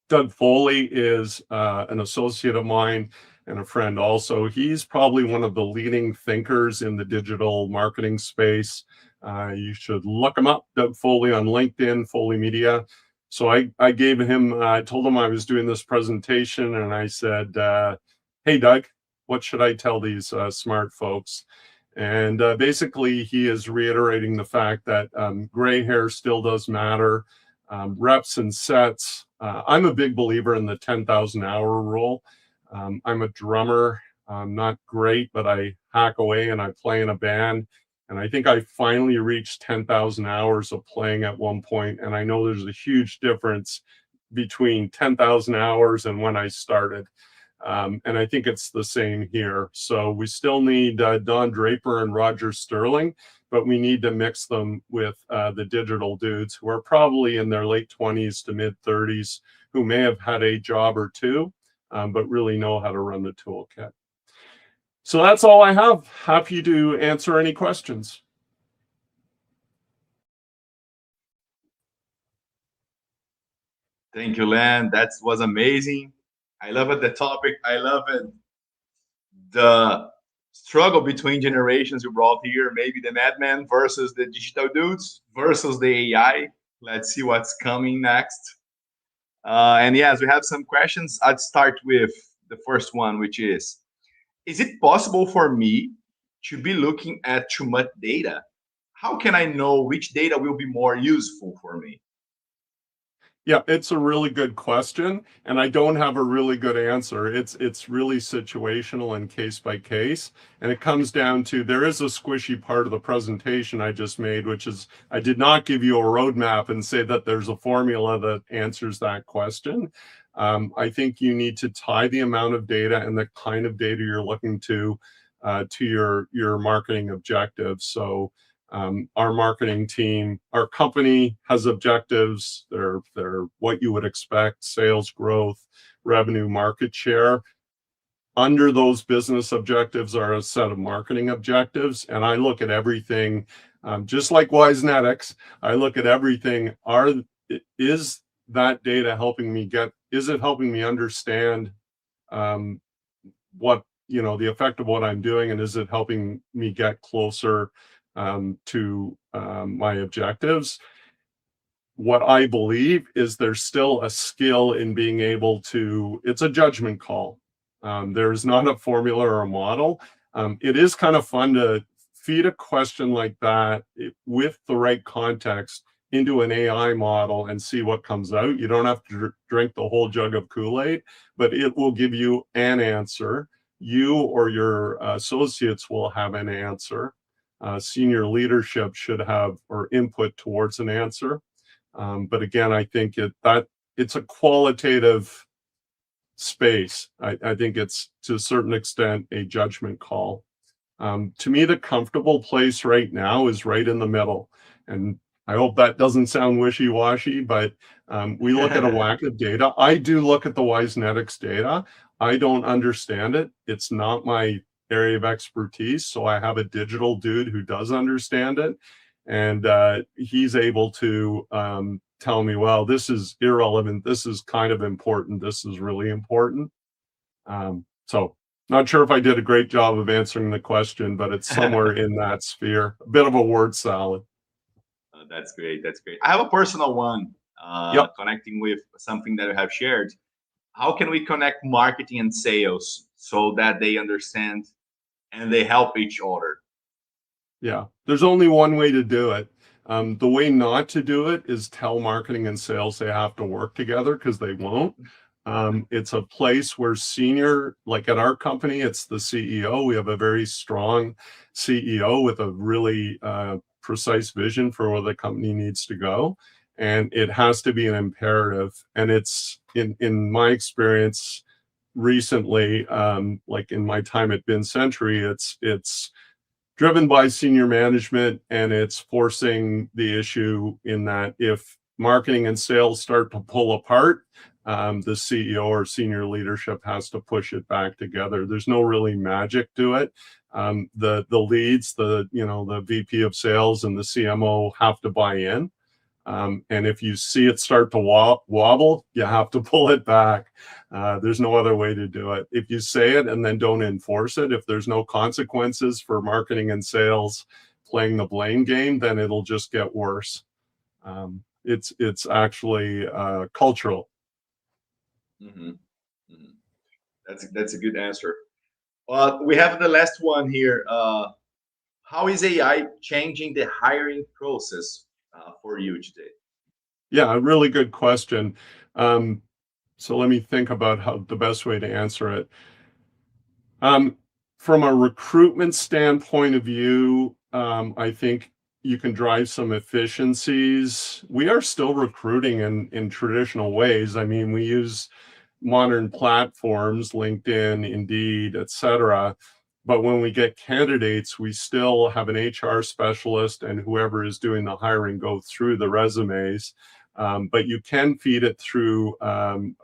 Doug Foley, is an associate of mine and a friend also. He's probably one of the leading thinkers in the digital marketing space. You should look him up, Doug Foley, on LinkedIn, Foley Media. So I gave him, I told him I was doing this presentation, and I said, hey, Doug, what should I tell these smart folks? And basically, he is reiterating the fact that gray hair still does matter, reps and sets. I'm a big believer in the 10,000 hour rule. I'm a drummer. I'm not great, but I hack away and I play in a band. And I think I finally reached 10,000 hours of playing at one point. And I know there's a huge difference between 10,000 hours and when I started. And I think it's the same here. So we still need Don Draper and Roger Sterling, but we need to mix them with the digital dudes who are probably in their late 20s to mid 30s, who may have had a job or two, but really know how to run the toolkit. So that's all I have. Happy to answer any questions. Thank you, Len. That was amazing. I love it, the topic. I love it, the struggle between generations you brought here. Maybe the madman versus the digital dudes versus the AI. Let's see what's coming next. And yes, we have some questions. I'd start with the first one, which is it possible for me to be looking at too much data? How can I know which data will be more useful for me? Yeah, it's a really good question, and I don't have a really good answer. It's really situational and case by case, and it comes down to, there is a squishy part of the presentation I just made, which is I did not give you a roadmap and say that there's a formula that answers that question. I think you need to tie the amount of data and the kind of data you're looking to your marketing objectives. So our marketing team, our company has objectives. They're what you would expect: sales growth, revenue, market share. Under those business objectives are a set of marketing objectives. And I look at everything, just like Wisenetics, I look at everything. Is that data helping me is it helping me understand what, the effect of what I'm doing? And is it helping me get closer to my objectives? What I believe is there's still a skill in being able to, it's a judgment call. There's not a formula or a model. It is kind of fun to feed a question like that with the right context into an AI model and see what comes out. You don't have to drink the whole jug of Kool-Aid, but it will give you an answer. You or your associates will have an answer. Senior leadership should have or input towards an answer. But again, I think it's a qualitative space. I think it's to a certain extent a judgment call. To me, the comfortable place right now is right in the middle. And I hope that doesn't sound wishy-washy, but we look at a whack of data. I do look at the Wisenetics data. I don't understand it. It's not my area of expertise. So I have a digital dude who does understand it. And he's able to tell me, well, this is irrelevant. This is kind of important. This is really important. So not sure if I did a great job of answering the question, but it's somewhere in that sphere. A bit of a word salad. That's great. That's great. I have a personal one connecting with something that you have shared. How can we connect marketing and sales so that they understand and they help each other. Yeah, there's only one way to do it. The way not to do it is tell marketing and sales they have to work together, because they won't. It's a place where senior, like at our company, it's the CEO. We have a very strong CEO with a really precise vision for where the company needs to go. And it has to be an imperative. And it's, in my experience recently, like in my time at Bin Century, it's driven by senior management, and it's forcing the issue in that if marketing and sales start to pull apart, the CEO or senior leadership has to push it back together. There's no really magic to it. The leads, the VP of sales and the CMO have to buy in. And if you see it start to wobble, you have to pull it back. There's no other way to do it. If you say it and then don't enforce it, if there's no consequences for marketing and sales playing the blame game, then it'll just get worse. It's actually cultural. Mm-hmm. Mm-hmm. That's a good answer. We have the last one here. How is AI changing the hiring process for you today? Yeah, a really good question. So let me think about how the best way to answer it. From a recruitment standpoint of view, I think you can drive some efficiencies. We are still recruiting in traditional ways. I mean, we use modern platforms, LinkedIn, Indeed, etc. But when we get candidates, we still have an HR specialist and whoever is doing the hiring go through the resumes. But you can feed it through,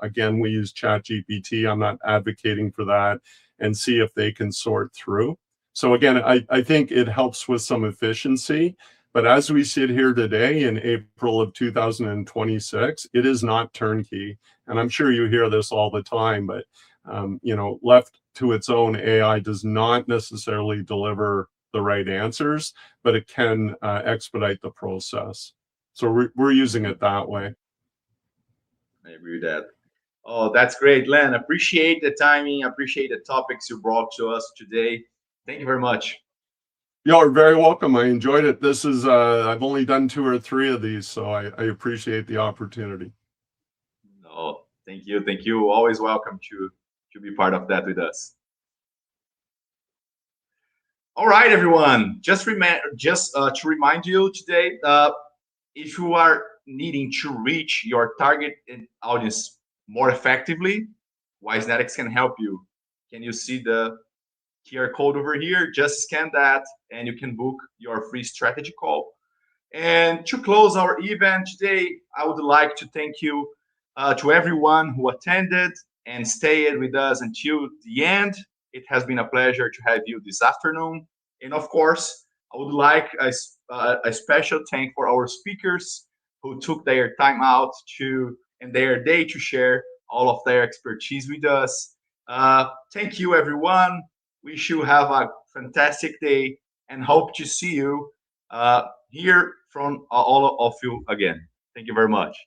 again, we use ChatGPT. I'm not advocating for that, and see if they can sort through. So again, I think it helps with some efficiency. But as we sit here today in April of 2026, it is not turnkey. And I'm sure you hear this all the time, but left to its own, AI does not necessarily deliver the right answers, but it can expedite the process. So we're using it that way. I agree with that. Oh, that's great, Len. Appreciate the timing. Appreciate the topics you brought to us today. Thank you very much. You're very welcome. I enjoyed it. This is, I've only done 2 or 3 of these, so I appreciate the opportunity. No, thank you. Thank you. Always welcome to be part of that with us. All right, everyone. Just to remind you today, if you are needing to reach your target audience more effectively, WiseNetics can help you. Can you see the QR code over here? Just scan that and you can book your free strategy call. And to close our event today, I would like to thank you to everyone who attended and stayed with us until the end. It has been a pleasure to have you this afternoon. And of course, I would like a special thank for our speakers who took their time out and their day to share all of their expertise with us. Thank you, everyone. Wish you have a fantastic day and hope to see you hear from all of you again. Thank you very much.